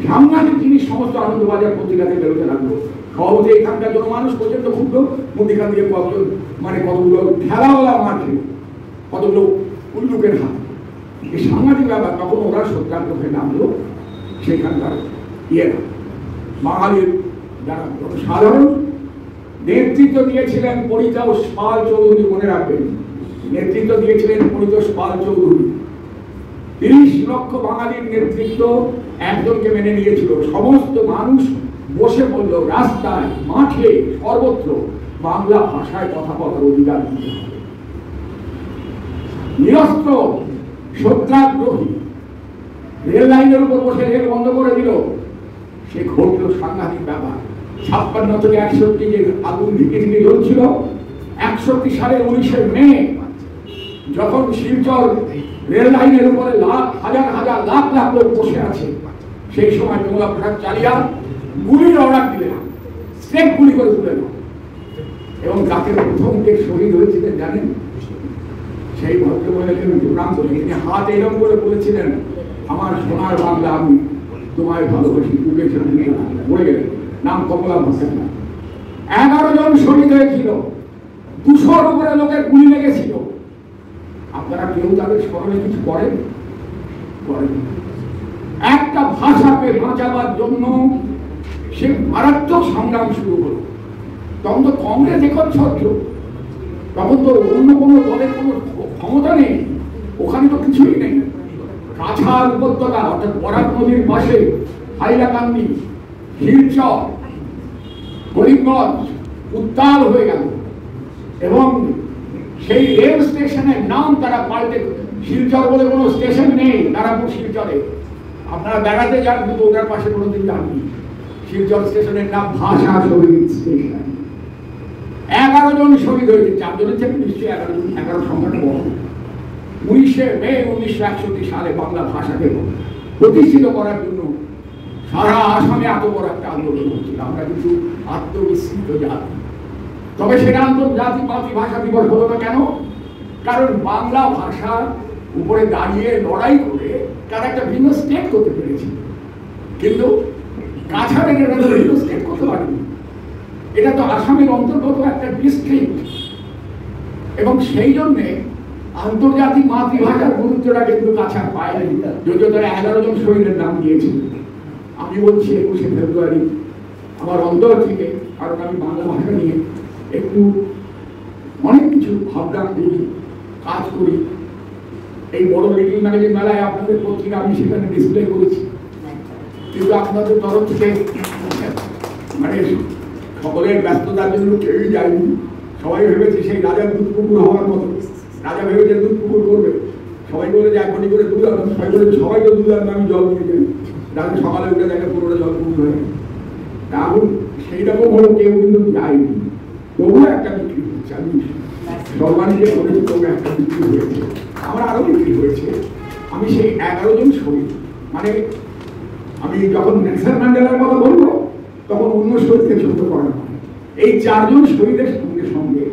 সাংঘাতিক জিনিস সমস্ত আনন্দবাজার পত্রিকাতে বেরোতে লাগলো। সহজে এখানকার জনমানুষ প্রচন্ড ক্ষুব্ধ, মধ্যিখান দিয়ে কতজন কতগুলো খেলাওয়ালা মাঠে, কতগুলো উল্লুকের হাত, এই সাংঘাতিক ব্যাপার। তখন ওরা সত্যাগ্রহে নামলো। সেখানকার ইয়েরা বাঙালির যারা সাধারণ নেতৃত্ব দিয়েছিলেন পরিতোষ পাল চৌধুরী, মনে রাখবেন, নেতৃত্ব দিয়েছিলেন পরিতোষ পাল চৌধুরী। 30 লক্ষ বাঙালির নেতৃত্ব একজনকে মেনে নিয়েছিল। সমস্ত মানুষ বসে পড়ল রাস্তায়, মাঠে, সর্বত্র বাংলা ভাষায় কথা বলার অধিকার দিতে হবে। নিরস্ত্র সত্যাগ্রহী রেল লাইনের উপর বসে রেল বন্ধ করে দিল। সে ঘটল সাংঘাতিক ব্যাপার। 56 থেকে 61 যে আগুন ঢিকে ঢিকে জ্বলছিল, 61 সালের 19শে মে যখন শিলচর রেল লাইনের উপরে হাজার হাজার লাখ লাখ লোক বসে আছে, সেই সময় বিমলা প্রসাদ চালিয়া গুলির অর্ডার দিলেন, স্টেপ গুলি করে তুলেন। এবং তাকে প্রথম যে শহীদ হয়েছিলেন জানেন? সেই ভদ্রমহিলাকে প্রণাম করি, তিনি হাত এরকম করে বলেছিলেন, আমার সোনার বাংলা, আমি তোমায় ভালোবাসি, বুকে নিয়ে মরে গেলেন। নাম কমলা ভট্টাচার্য। 11 জন শহীদ হয়েছিল, 200-র উপরে লোকের গুলি লেগেছিল। আপনারা কেউ তাদের স্মরণে কিছু করেন? একটা ভাষাকে বাঁচাবার জন্য সে মারাত্মক সংগ্রাম শুরু হলো। তখন তো কংগ্রেস একচ্ছত্র, তখন তো অন্য কোনো দলের কোনো ক্ষমতা নেই, ওখানে তো কিছুই নেই। কাছাড় উপত্যকা অর্থাৎ বরাক নদীর পাশে হাইলাকান্দি, শিলচর, করিমগঞ্জ উত্তাল হয়ে গেল। এবং সেই রেল স্টেশনের নাম তারা পাল্টে, শিলচর বলে কোনো স্টেশন নেই তারাপুর শিলচরে। আপনারা বেড়াতে যান, কিন্তু ওটার পাশে কোনোদিন যাননি। শিলচর স্টেশনের নাম ভাষা শহীদ স্টেশন। 11 জন শহীদ হয়েছে। 4 জনের থেকে নিশ্চয়ই 11 সংখ্যাটা বড়। 19শে মে 1961 সালে বাংলা ভাষাকে প্রতিষ্ঠিত করার জন্য সারা আসামে এত বড় একটা আন্দোলন হচ্ছিল। আমরা কিন্তু আত্মবিস্মৃত জাতি। তবে সেটা আন্তর্জাতিক মাতৃভাষা দিবস হলো না কেন? কারণ বাংলা ভাষার উপরে দাঁড়িয়ে লড়াই করে তারা একটা ভিন্ন স্টেট করতে পেরেছিল, কিন্তু কাছাড়ের এটা ভিন্ন স্টেট করতে পারেনি। এটা তো আসামের অন্তর্গত একটা ডিস্ট্রিক্ট, এবং সেই জন্যে আন্তর্জাতিক মাতৃভাষার গুরুত্বটা কিন্তু কাছাড় পায়নি, যদিও তারা 11 জন শহীদের নাম দিয়েছিল। আমি বলছি 21শে ফেব্রুয়ারি আমার অন্তর থেকে, কারণ আমি বাংলা ভাষা নিয়ে একটু অনেক কিছু ভাবনা করি, কাজ করি। এই বড় লিটিল ম্যাগাজিন মেলায় আপনাদের পত্রিকা আমি সেখানে ডিসপ্লে করেছি, কিন্তু আপনাদের তরফ থেকে সকলের ব্যস্ততার জন্য কেউই যায়নি। সবাই ভেবেছে সেই রাজার দুধ পুকুর হওয়ার মতো, রাজা ভেবেছে দুধ পুকুর করবে, সবাই বলে যে 1 কোটি করে দুধ আনবে, সবাই তো দুধ আনবে, আমি জল নিয়ে যাই। রাজা সকালে উঠে দেখে পুরোটা জল পুকুর হয়ে। কারণ সেই রকম হলো কেউ কিন্তু যায়নি, তবুও একটা বিক্রি হচ্ছে। আমি সর্বানিকে করেছি, তবু একটা বিক্রি হয়েছে। আমার আরও বিক্রি হয়েছে। আমি সেই 11 জন শহীদ, মানে আমি যখন নেলসন ম্যান্ডেলার কথা বলবো তখন অন্য শহীদকে ছোট করা হয়। এই 4 জন শহীদের সঙ্গে সঙ্গে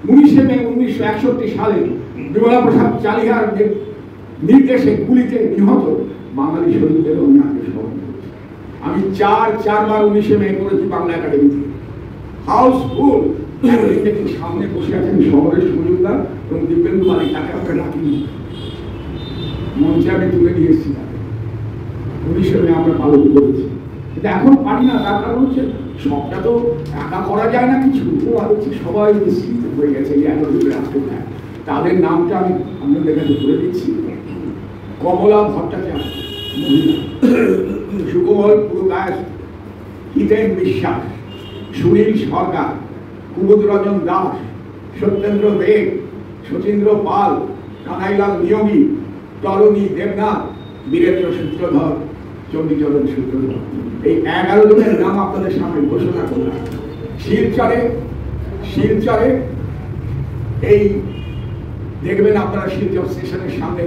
19শে মে 1961 সালে বিমলা প্রসাদ চালিহার যে নির্দেশে গুলিতে নিহত বাঙালি শহীদদের অন্যান্য স্মরণ করছি। আমি চারবার 19শে মে করেছি বাংলা একাডেমিতে। হাউসফুল সামনে বসে আছেন শহরের সুযোগদার এবং দিব্যেন্দু মালিক, তাকে আমরা ডাকিনি, মঞ্চে আমি তুলে নিয়ে এসেছি তাকে। 19শে মে আমরা পালন করেছি, কিন্তু এখন পারি না। তার কারণ হচ্ছে সবটা তো একা করা যায় না কিছু, আর হচ্ছে সবাই মিশ্রিত হয়ে গেছে এই 11 জনের রাষ্ট্রনায়ক। তাদের নামটা আমি আপনাদের কাছে বলে দিচ্ছি। কমলা ভট্টাচার্য মহিলা, সুকোমল পুরকাশ, হিতেন বিশ্বাস, সুনীল সরকার, কুমুদরঞ্জন দাস, সত্যেন্দ্র দেব, শচীন্দ্র পাল, কানাইলাল নিয়োগী, তরণী দেবনাথ, বীরেন্দ্র সূত্রধর, চণ্ডীচরণ সূত্রধর। এই 11 জনের নাম আপনাদের সামনে ঘোষণা করলাম। শিলচরে এই দেখবেন আপনারা শিলচর স্টেশনের সামনে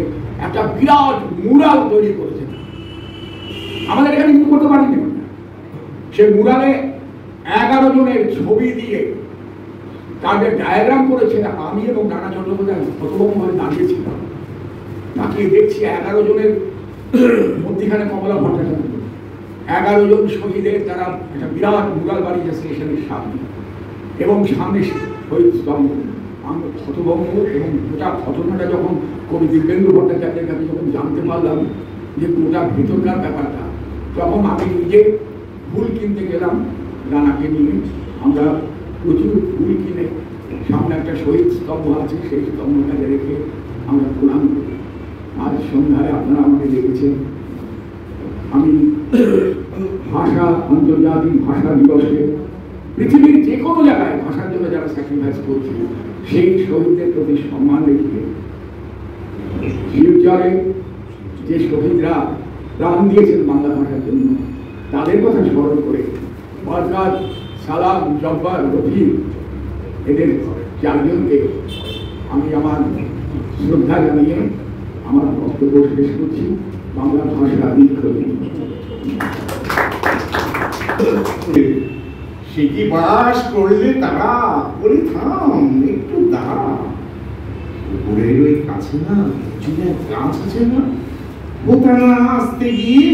একটা বিরাট মুরাল তৈরি করেছেন। আমাদের এখানে কিন্তু করতে পারিনি। সে মুরালে 11 জনের ছবি দিয়ে তাদের ডায়াগ্রাম করেছে। আমি এবং নানা চট্টোপাধ্যায় প্রথমভাবে দাঁড়িয়েছিলাম, তাকিয়ে দেখছি 11 জনের মধ্যখানে কমলা ভট্টাচার্য, 11 জন শহীদের তারা একটা বিরাট মুরাল বাড়িয়েছে স্টেশনের সামনে, এবং সামনে শহীদ স্তম্ভ। আমি হতভম্ব, এবং গোটা ঘটনাটা যখন কবি দিব্যেন্দু ভট্টাচার্যের কাছে যখন জানতে পারলাম যে গোটা ভিতরকার ব্যাপারটা, তখন আমি নিজে ফুল কিনতে গেলাম রানাকে নিয়ে। আমরা প্রচুর ফুল কিনে সামনে একটা শহীদ স্তম্ভ আছে, সেই স্তম্ভটাকে রেখে আমরা প্রণাম করি। আজ সন্ধ্যায় আপনারা আমাকে দেখেছেন। আমি ভাষা আন্তর্জাতিক ভাষা দিবসে পৃথিবীর যে কোনো জায়গায় ভাষার জন্য যারা স্যাক্রিফাইস করছে সেই শহীদদের প্রতি সম্মান রেখে শিলচরে যে শহীদরা প্রাণ দিয়েছেন বাংলা ভাষার জন্য তাদের কথা স্মরণ করে বরকাত, সালাম, জব্বার, রফিক, এদের 4 জনকে আমি আমার শ্রদ্ধা জানিয়ে আমার বক্তব্য শেষ করছি। বাংলা ভাষা দীর্ঘদিন। সে কি বাস করলে তারা, বলি থাম একটু দাঁড়া। উপরের ওই কাছে না চুলের গাছ আছে না, ওখানে আসতে গিয়ে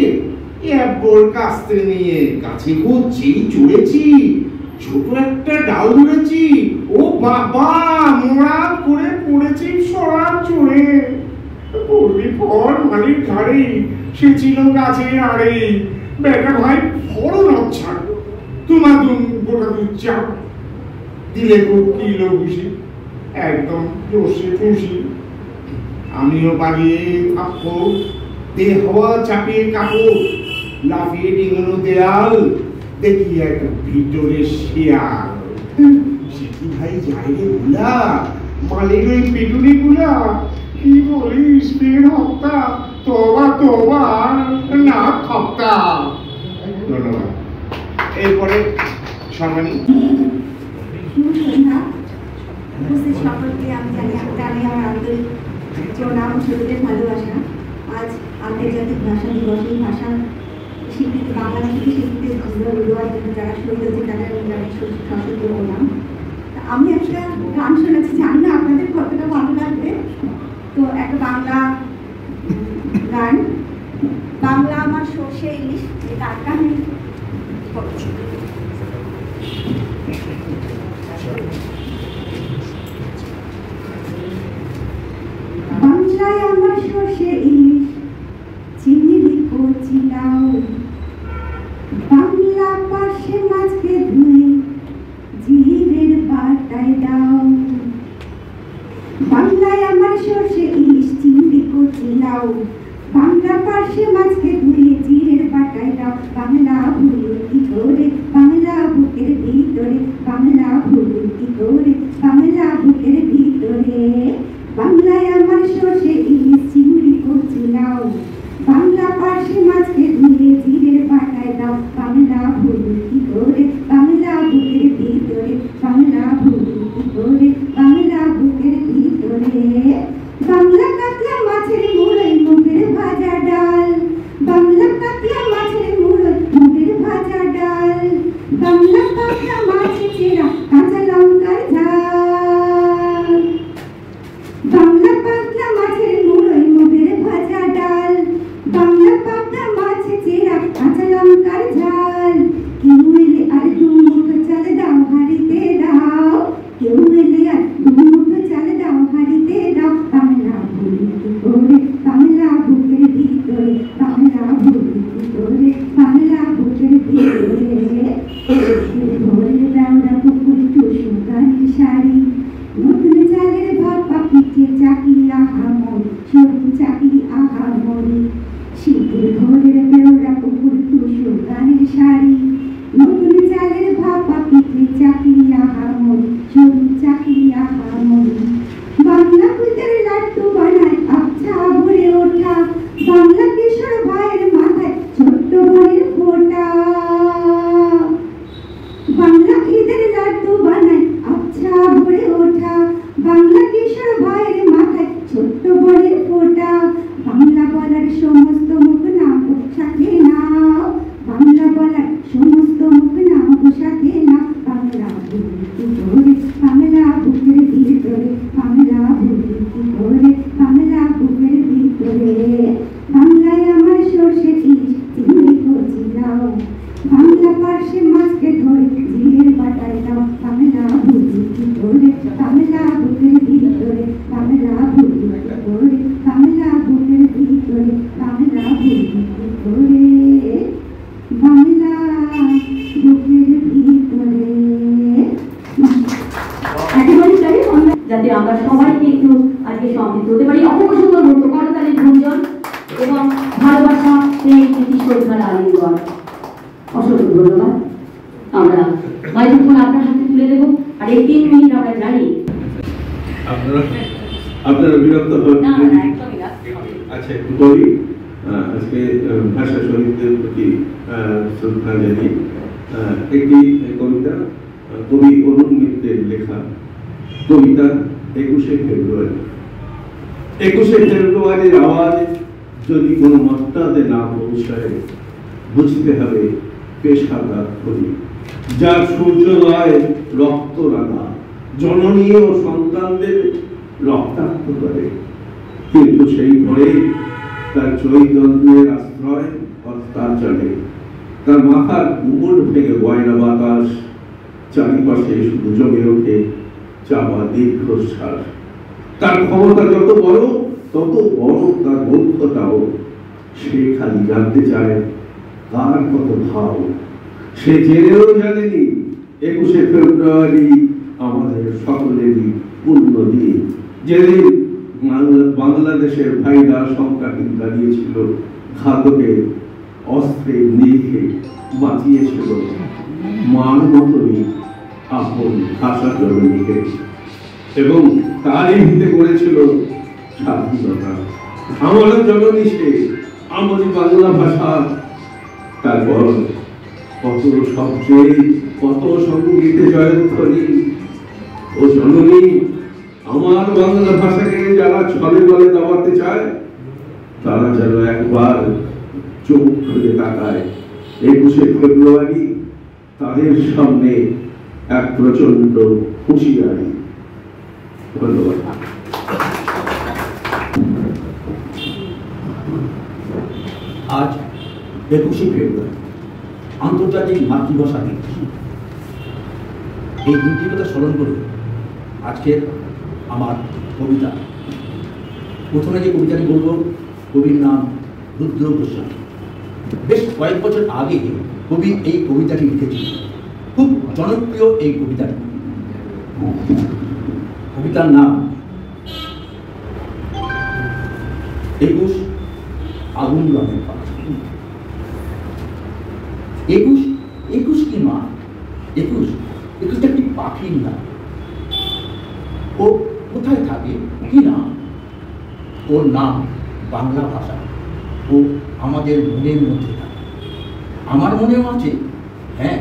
একবার কাস্তে নিয়ে গাছে যেই চড়েছি, ছোট একটা ডাল ধরেছি, ও বাবা মোড়া করে পড়েছি সরা চড়ে। পড়বি পর মালিক ঘাড়ে, সে ছিল গাছে আড়ে। বেটা ভাই বড় নচ্ছা, তোমার গোটা দুচ্চা দিলে খুব কিলো খুশি, একদম জোশে খুশি। আমিও বাড়িয়ে থাকবো, দে হওয়া চাপিয়ে কাপড়, লাফিয়ে ডিঙানো দেয়াল, দেখি একটা ভিতরে শিয়াল। সে কি ভাই যাই রে গুলা, মালিক ওই পেটুনি গুলা, কি বলিস বের হপ্তা, তোবা তোবা না খপ্তা। ধন্যবাদ। এরপরে সম্মানী উপস্থিত সকলকে আমি জানি আমার আন্তরিক প্রণাম, শহীদের ভালোবাসা। আজ আন্তর্জাতিক ভাষা দিবস, এই ভাষার স্বীকৃতি, বাংলা ভাষাকে স্বীকৃতি দেওয়ার জন্য যারা শহীদ হয়েছে তাদের আমি সশস্ত্র প্রণাম। আমি একটা গান শোনাচ্ছি, জানি না আপনাদের কতটা ভালো লাগবে। তো একটা বাংলা গান, বাংলা আমার সর্ষে ইলিশ, এই গানটা আমি করছি। বাংলায় আমার সর্ষে ইলিশ, চিংড়ি কচি লাউ, বাংলা পাশে মাছকে ধুয়ে জিরের বাটায় দাও। বাংলায় আমার সর্ষে ইলিশ, চিংড়ি কচি লাউ, বাংলা পাশে মাছকে ধুয়ে জিরের বাটায় দাও। বাংলা ভুল কি করে, বাংলা বুকের ভিতরে, বাংলা ভুল কি করে, বাংলা বুকের ভিতরে। বাংলায় আমার সর্ষে ইলিশ, চিংড়ি কচি লাউ, বাংলা পাশে মাছকে ধুয়ে জিরের বাটায় দাও। বাংলা ভুল কি করে, বাংলা বুকের ভিতরে, বাংলা ভুল কি করে, বাংলা বুকের ভিতরে। বাংলা কাতলা বলার সমস্ত মুখ নাম সাথে নাও, বাংলা বলার সমস্ত মুখ নাম সাথে নাও, বাংলা ভুলি কি করে, বাংলা বুকের ভিতরে, বাংলা ভুলি কি করে, বাংলা বুকের ভিতরে। বাংলায় আমার সর্ষে বীজ চিংড়ি কচি দাও, বাংলা পার্শে মাছকে ধরে জিরের বাটায় দাও, বাংলা ভুলি কি করে, বাংলা বুকের ভিতরে, বাংলা ভুলি কি করে, বাংলা বুকের ভিতরে, বাংলা ভুলি কি করে, বাংলা বুকের ভিতরে। একেবারে তাই, যাতে আমরা সবাইকে একটু আজকে সমৃদ্ধ হতে পারি। অপূর্ব সুন্দর মুহূর্ত, করতালির গুঞ্জন এবং ভালোবাসা, প্রেম, প্রীতি, শ্রদ্ধার আলিঙ্গন। অসংখ্য ধন্যবাদ। আমরা মাইক্রোফোন আপনার হাতে তুলে দেবো। আর এই 3 মিনিট আমরা জানি আপনারা বিরক্ত হবেন না, না, একদমই না। আচ্ছা, একটু বলি। আজকে ভাষা শহীদদের প্রতি শ্রদ্ধা জানিয়ে একটি কবিতা, কবি অরুণ মিত্রের লেখা কবিতা 21শে ফেব্রুয়ারি। 21শে ফেব্রুয়ারির আওয়াজ যদি কোনো মস্তাদে না পৌঁছায়, বুঝতে হবে পেশাদার কবি, যার সূর্যোদয় রক্ত রাঙা, জননী ও সন্তানদের রক্তাক্ত করে, কিন্তু সেই ভয়ে তার চৈতন্যের আশ্রয় অস্তার চলে। তার মাথার মুকুট ভেঙে গয়না বাতাস, চারিপাশে শুধু জমে ওঠে চাপা দীর্ঘশ্বাস। তার ক্ষমতা যত বড়, তত বড় তার মূর্খতাও। সে খালি জানতে চায় কার কত ভাব। সে জেনেও জানেনি 21শে ফেব্রুয়ারি আমাদের সকলেরই পূর্ণ দিন, যেদিন বাংলাদেশের ভাইরা সংখ্যাহীন দাঁড়িয়েছিল ঘাতকের অস্ত্রের নিরিখে, বাঁচিয়েছিল মান মতনই আপন ভাষা জননীকে, এবং তারই ভিতে করেছিল স্বাধীনতা। আমার জননী সে, আমারই বাংলা ভাষা। তারপর কত শব্দে, কত সঙ্গীতে জয়ধ্বনি। ও জননী, আমার বাংলা ভাষাকে যারা ছলে বলে দাবাতে চায়, তারা যেন একবার চোখ খুলে তাকায়। 21শে ফেব্রুয়ারি তাদের সামনে এক প্রচন্ড হুঁশিয়ারি। ধন্যবাদ। আজ 21শে ফেব্রুয়ারি, আন্তর্জাতিক মাতৃভাষা দিবস। এই দিনটির কথা স্মরণ করে আজকের আমার কবিতা। প্রথমে যে কবিতাটি বলব, কবির নাম রুদ্র গোস্বামী। বেশ কয়েক বছর আগে কবি এই কবিতাটি লিখেছিলেন। খুব জনপ্রিয় এই কবিতাটি। কবিতার নাম 21 আগুন রঙের পাখি। 21 কি মা? 21 একটি পাখির নাম। ও কোথায় থাকে কি না? ওর নাম বাংলা ভাষা। ও আমাদের মনের মধ্যে থাকে, আমার মনেও আছে। হ্যাঁ,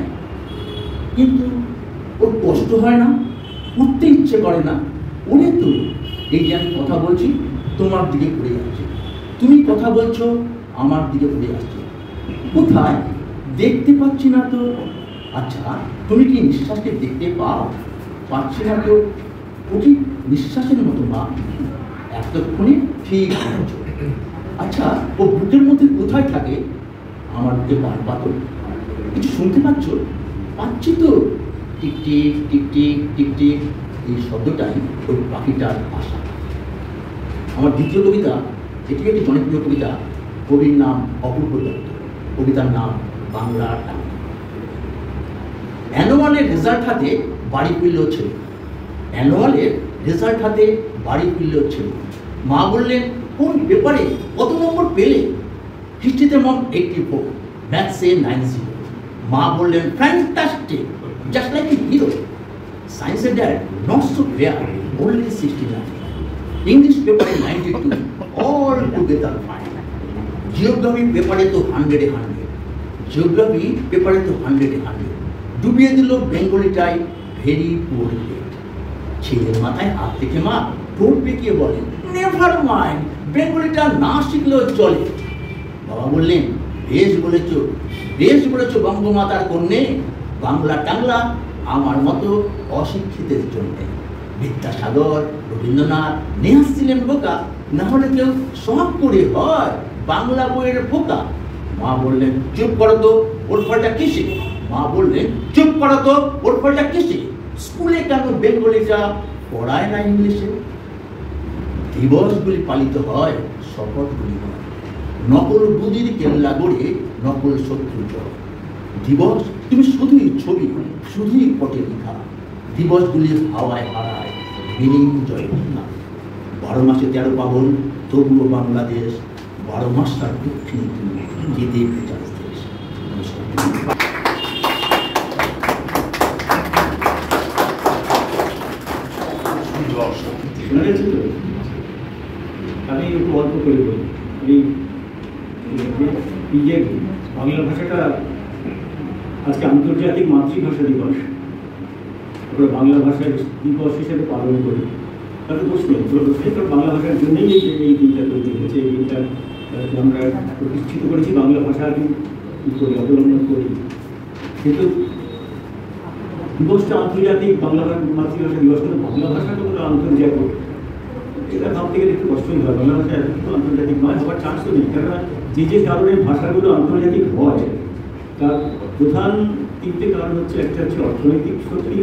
কিন্তু ওর কষ্ট হয় না, উঠতে ইচ্ছে করে না। ওরে তো এই যে আমি কথা বলছি, তোমার দিকে পড়ে যাচ্ছে, তুমি কথা বলছো, আমার দিকে পড়ে আসছে। কোথায়? দেখতে পাচ্ছি না তো। আচ্ছা, তুমি কি নিঃশ্বাসকে দেখতে পাও? পাচ্ছি না তো। ও কি নিঃশ্বাসের মতো মা? এতক্ষণে ঠিক বলছো। আচ্ছা, ও বুকের মধ্যে কোথায় থাকে? আমার বুকে পাতল। কিছু শুনতে পাচ্ছ? পাচ্ছি তো। টিকটিক টিকটিক টিকটিক, এই শব্দটাই ওই পাখিটার ভাষা। আমার দ্বিতীয় কবিতা, এটি একটি জনপ্রিয় কবিতা। কবির নাম অপূর্ব দত্ত। কবিতার নাম বাংলার টান। অ্যানুয়ালের রেজাল্ট হাতে বাড়ি ফিরল ছেলে। অ্যানুয়ালের রেজাল্ট হাতে বাড়ি ফিরল ছেলে। মা বললেন, কোন পেপারে কত নম্বর পেলে? হিস্ট্রিতে মম 84, ম্যাথসে 90। মা বললেন, fantastic, just like a hero. সায়েন্সে dad, not so fair, only 69। English পেপারে 92, অল টুগেদার ফাইন। জিওগ্রাফি পেপারে তো 100-এ 100। জিওগ্রাফি পেপারে তো 100-এ 100। ডুবিয়ে দিল বেঙ্গলিটাই, ভেরি পুয়ার গ্রেড। ছেলের মাথায় হাত থেকে মা ঠোঁট পেঁকিয়ে বলেন, নেভার মাইন্ড, বেঙ্গলিটা না শিখলেও চলে। বাবা বললেন, বেশ বলেছ বঙ্গমাতার কন্যে, বাংলা টাংলা আমার মতো অশিক্ষিতের জন্য। বিদ্যাসাগর, রবীন্দ্রনাথ নেহাত ছিলেন বোকা, না হলে কেউ শখ করে হয় বাংলা বইয়ের পোকা। মা বললেন, চুপ করো তো, ওর ফলটা কিসে? মা বললেন, চুপ করো তো, ওর ফলটা কিসে? স্কুলে কেন বেঙ্গলিটা পড়ায় না ইংলিশে? দিবসগুলি পালিত হয়, শপথগুলি হয়। নকল বুদ্ধির কেল্লা গড়ে নকল শত্রু জয়। দিবস তুমি শুধুই ছবি, শুধুই পটে লেখা। দিবসগুলি হাওয়ায় হারায়, বিলীন জয় না। 12 মাসে 13 পাবন, তবুও বাংলাদেশ 12 মাস তার দুঃখী যেতে ভেজাল দেশ। শোনা যাচ্ছে তো? আমি একটু অল্প করে বলি। এই যে বাংলা ভাষাটা আজকে আন্তর্জাতিক মাতৃভাষা দিবস, আমরা বাংলা ভাষা দিবস হিসেবে পালন করি। তাতে প্রশ্ন বাংলা ভাষার জন্যই এই দিনটা তৈরি হয়েছে। এই দিনটা আমরা প্রতিষ্ঠিত করেছি, বাংলা ভাষা করি, অবলম্বন করি। কিন্তু দিবসটা আন্তর্জাতিক বাংলা মাতৃভাষা দিবস, কিন্তু বাংলা ভাষা তো আন্তর্জাতিক। এটা ভাবতে গেলে একটু কষ্টই হয়। বাংলা ভাষা এত কিন্তু আন্তর্জাতিক নয়, হওয়ার চান্সও নেই। কেননা যে কারণে ভাষাগুলো আন্তর্জাতিক হয় তার প্রধান 3টে কারণ হচ্ছে, একটা হচ্ছে অর্থনৈতিক শক্তি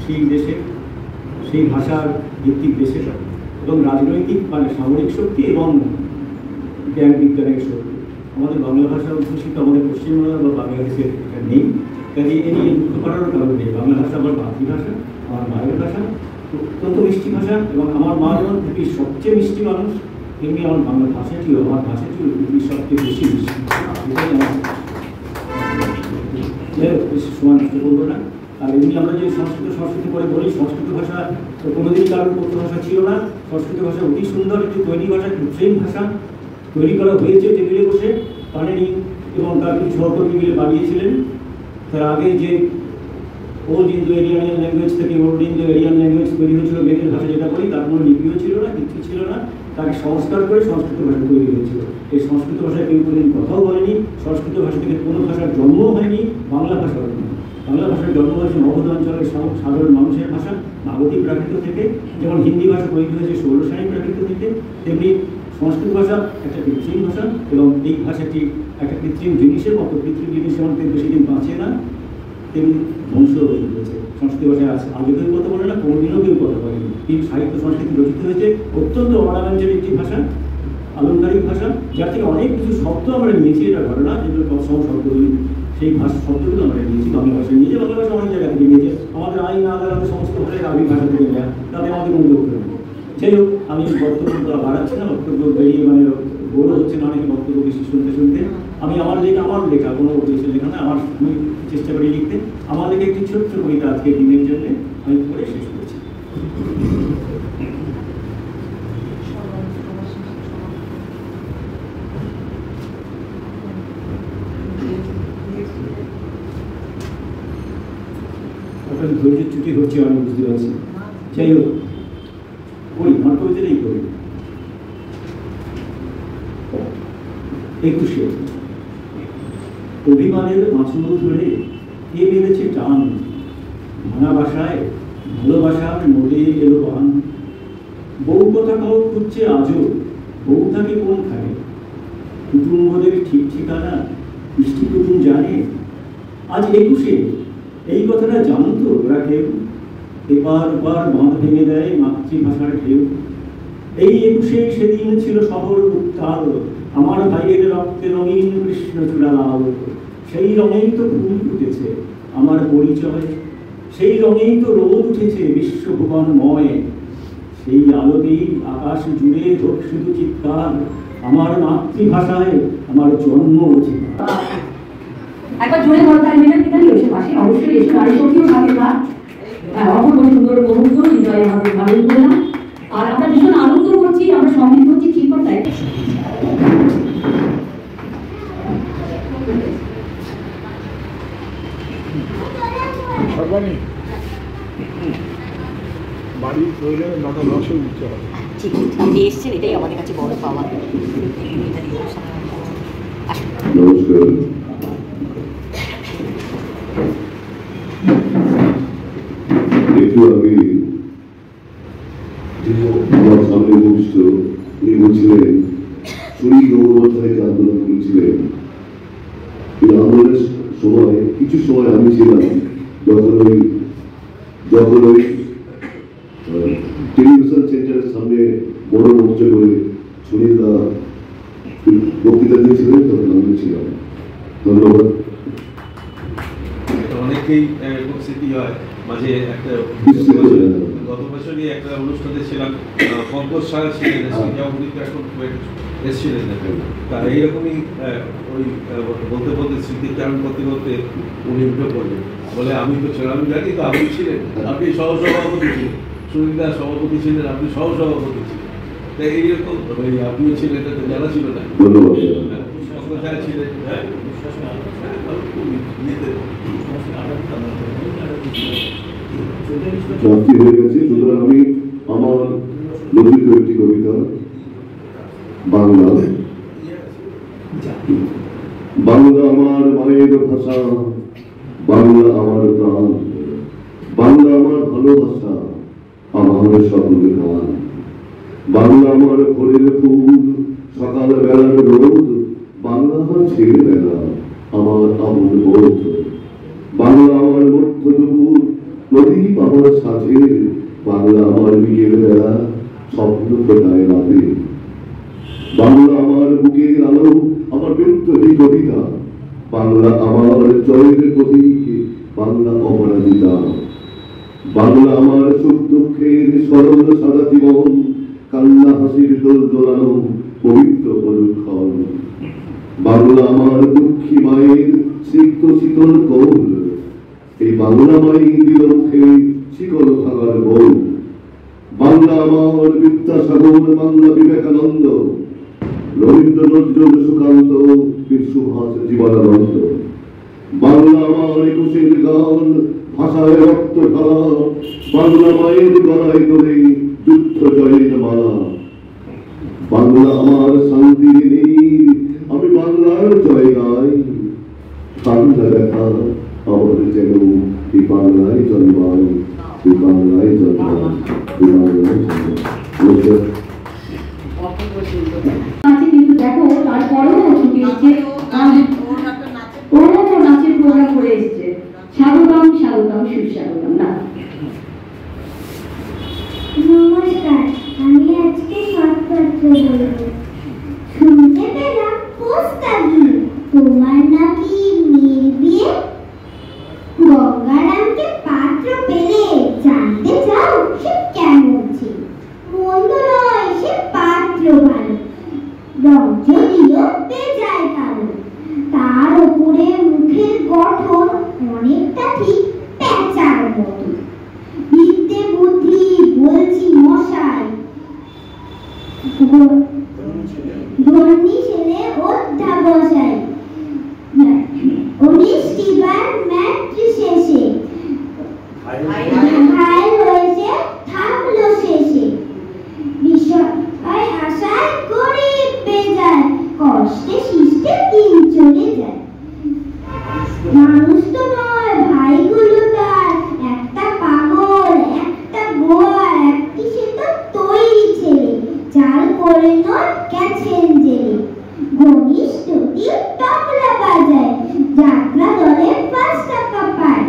সেই দেশে, সেই ভাষার ভিত্তিক দেশে, এবং রাজনৈতিক মানে সামরিক শক্তি এবং জ্ঞান বিজ্ঞানের শক্তি। আমাদের বাংলা ভাষা অধ্যুষিত আমাদের পশ্চিমবঙ্গ বা বাংলাদেশের এটা নেই, কাজে এ নিয়ে দুঃখ করারও কারণ নেই। বাংলা ভাষা আমার মাতৃভাষা, আমার মায়ের ভাষা, অত্যন্ত মিষ্টি ভাষা, এবং আমার মা যেমন পৃথিবীর সবচেয়ে মিষ্টি মানুষ, তেমনি আমার বাংলা ভাষাটিও, আমার ভাষাটিও পৃথিবীর সবচেয়ে বেশি মিষ্টি। এটাই আমার সমান নষ্ট করবো না। আর এমনি আমরা যে সংস্কৃত করে বলি, সংস্কৃত ভাষা তো কোনোদিনই কারোর কথ্য ভাষা ছিল না। সংস্কৃত ভাষা অতি সুন্দর একটি তৈরি ভাষা, কৃত্রিম ভাষা তৈরি করা হয়েছে টেবিলে বসে। পানেনি এবং তার কিছু সহকর্মী মিলে বানিয়েছিলেন। তার আগে যে ওল্ড ইন্দো এরিয়ান ল্যাঙ্গুয়েজ থেকে ওল্ড ইন্দো এরিয়ান ল্যাঙ্গুয়েজ তৈরি হয়েছিল, বেঙ্গলি ভাষা যেটা বলি, তার কোনো লিপিও ছিল না, কিছু ছিল না। তাকে সংস্কার করে সংস্কৃত ভাষা তৈরি হয়েছিল। এই সংস্কৃত ভাষায় কেউ কোনোদিন কথাও বলেনি। সংস্কৃত ভাষা থেকে কোনো ভাষার জন্মও হয়নি, বাংলা ভাষা হয়নি। বাংলা ভাষার জন্ম হয়েছে মগধ অঞ্চলের সাধারণ মানুষের ভাষা, নাগরিক প্রাকৃত থেকে। যেমন হিন্দি ভাষা তৈরি হয়েছে ষোড়শাহী প্রাকৃত থেকে, তেমনি সংস্কৃত ভাষা একটা কৃত্রিম ভাষা, এবং এই ভাষাটি একটা কৃত্রিম জিনিসের মতো। কৃত্রিম জিনিস যেমন বেশি দিন বাঁচে না, তেমনি ধ্বংস হয়ে গিয়েছে। সংস্কৃত ভাষায় আগে কেউ কথা বলে না, কোনোদিনও কেউ কথা বলেনি। এই সাহিত্য সংস্কৃতি রচিত হয়েছে, অত্যন্ত অর্নামেন্টাল একটি ভাষা, আলংকারিক ভাষা, যার থেকে অনেক কিছু শব্দ আমরা নিয়েছি। এটা ঘটনা যেগুলো তৎসম শব্দগুলি, সেই ভাষা শব্দগুলো আমরা নিয়েছি বাংলা ভাষায় নিয়েছি। বাংলা ভাষা অনেক জায়গা থেকে নিয়েছে, আমাদের আইন আদালতে সমস্ত ভাষায় আরবি ভাষা থেকে নেওয়া, তাতে আমাদের কোনো দুঃখ নেই। যাই হোক, আমি বক্তব্য বাড়াচ্ছি না, বক্তব্য বেরিয়ে মানে বড় হচ্ছে না, অনেকে বক্তব্য বেশি শুনতে শুনতে। আমি আমার লেখা কোনো দেশের লেখা না, আমি চেষ্টা করি লিখতে। আমার লেখা একটি ছোট্ট কবিতা আজকে দিনের জন্য আমি পড়ে শেষ করেছি। আপনার ধৈর্যের ছুটি হচ্ছে, আমি বুঝতে পারছি। যাই হোক, বলি আমার কবিতাটাই করি। 21 অভিমানের মাছুর ধরে কে বেঁধেছে টান, ভাঙা বাসায় ভালোবাসার নদী এলো বান। বউ কথা কাউ খুঁজছে আজও, বউ থাকে কোনখানে? কুটুম্বদের ঠিক ঠিকানা মিষ্টি কুটুম জানে। আজ 21 এই কথাটা জানতো ওরা কেউ? এবার ওপার বাঁধ ভেঙে দেয় মাতৃভাষার ঢেউ। এই 21 সেদিন ছিল শহর উত্তাল, আমার ভাইয়ের রক্তে রঙিন কৃষ্ণচূড়া লাল। সেই রঙেই তো ফুল উঠেছে আমার পরিচয়, সেই রঙেই তো রোদ উঠেছে বিশ্বভুবনময়। সেই আলোতেই আকাশ জুড়ে হোক শুধু চিৎকার, আমার মাতৃভাষায় আমার জন্ম অধিকার। একবার জোরে বলতাম না কিনা এসে পাশে অবশ্যই এসে নারী শক্তিও থাকে না। অপূর্ব সুন্দর বহু হৃদয়ে আমাদের ভালো করলাম। আর আমরা ভীষণ আনন্দ করছি, আমরা সমৃদ্ধ হচ্ছি, ঠিক কথাই। বাড়ির প্রয়োজনে 9টা 10 উঠতে হবে। ঠিক আপনি এসছেন, এটাই আমাদের কাছে বড় পাওয়া। নমস্কার। একটু আগে আমার সামনে উপবিষ্ট উনি বলছিলেন শরীর গৌরবতায় আন্দোলন করেছিলেন। কিন্তু আন্দোলনের সময় কিছু সময় আমি ছিলাম যখন ওই টেলিভিশন সেন্টারের সামনে বড় মঞ্চ করে সুনীলদা বক্তৃতা দিয়েছিলেন, তখন আমি ছিলাম। ধন্যবাদ। অনেকেই স্মৃতি হয় মাঝে একটা গত বছরই একটা অনুষ্ঠানে ছিলাম, পঙ্কজ সাহা ছিলেন, উনি তো এখন এসেছিলেন না। তা এইরকমই ওই বলতে বলতে স্মৃতিচারণ করতে করতে উনি উঠে পড়লেন, বলে আমি তো ছিলাম, জানি তো আপনি ছিলেন, আপনি সহসভাপতি ছিলেন, সুনীলদা সভাপতি ছিলেন, আপনি সহসভাপতি ছিলেন। তাই এইরকম আপনিও ছিলেন, এটা তো জানা ছিল না। পঙ্কজ সাহা ছিলেন, হয়ে গেছে। সুতরাং আমি আমার লিখিত একটি কবিতা বাংলা। বাংলা আমার মায়ের ভাষা, বাংলা আমার প্রাণ, বাংলা আমার ভালোবাসা, আমার সকল গান। বাংলা আমার ভোরের ফুল, সকাল বেলার রোদ, বাংলা আমার ছেলেবেলা, আমার আমল বোধ। বাংলা আমার মধ্য দুপুর, নদী আমার সাথে, বাংলা আমার বিকেল বেলা, স্বপ্ন ফোটায় রাতে। বাংলা আমার বুকের আলো, আমার বিদ্রোহী কবিতা, বাংলা আমার জয়ের প্রতীক, বাংলা অপরাজিতা। বাংলা আমার সুখ দুঃখের সরল সাদা জীবন, কান্না হাসির দোল দোলানো পবিত্র পরক্ষণ। বাংলা আমার দুঃখী মায়ের সিক্ত শীতল কোল, এই বাংলা মাই দিল মুখে শিকল ভাঙার বল। বাংলা আমার বিদ্যাসাগর, বাংলা বিবেকানন্দ, রবীন্দ্র নজরুল সুকান্ত, সুভাষ জীবনানন্দ। বাংলা আমার একুশের গান, ভাষায় রক্ত ঢালা, বাংলা মায়ের গলায় ধরে যুদ্ধ জয়ের মালা। বাংলা আমার শান্তির নীর, আমি বাংলার জয় গাই। বাংলা দেখা আমার যেন এই বাংলায় জন্মায়, এই বাংলায় জন্মায়, এই বাংলায় জন্মায়। কিন্তু দেখো তারপরেও ছুটি এসছে, ওরা তো নাচের প্রোগ্রাম করে এসছে। স্বাগতম স্বাগতম সুস্বাগতম। না নমস্কার, আমি আজকে শর্টপাত্র বলবো। শুনতে পেলাম পোস্তাদি তোমার নাকি মেয়ের বিয়ে। গঙ্গারামকে পাত্র পেলে জানতে চাও সে কেমন ছিল? মন্দ নয়, সে পাত্র ভালো, রং যদিও বেজায় কালো। তার উপরে মুখের গঠন অনেকটা ঠিক পেঁচার মতো। বিদ্যে বুদ্ধি বলছি মশাই, ধর্মী ছেলে অধ্যাবসায়। 19টি বার ম্যাট্রিক শেষে ঘায়ল হয়েছে, থামলো শেষে। বিষয় আশায় গরিব বেজায়, কষ্টে শিষ্টে দিন চলে যায়। মানুষ তো নয় ভাইগুলো তার, একটা পাগল একটা গোয়ার, একটি সে তো তৈরি ছেলে, চাল করে নয় গেছেন জেলে। ঘনিষ্ঠটি তবলা বাজায়, যাত্রা দলে 5 টাকা পায়।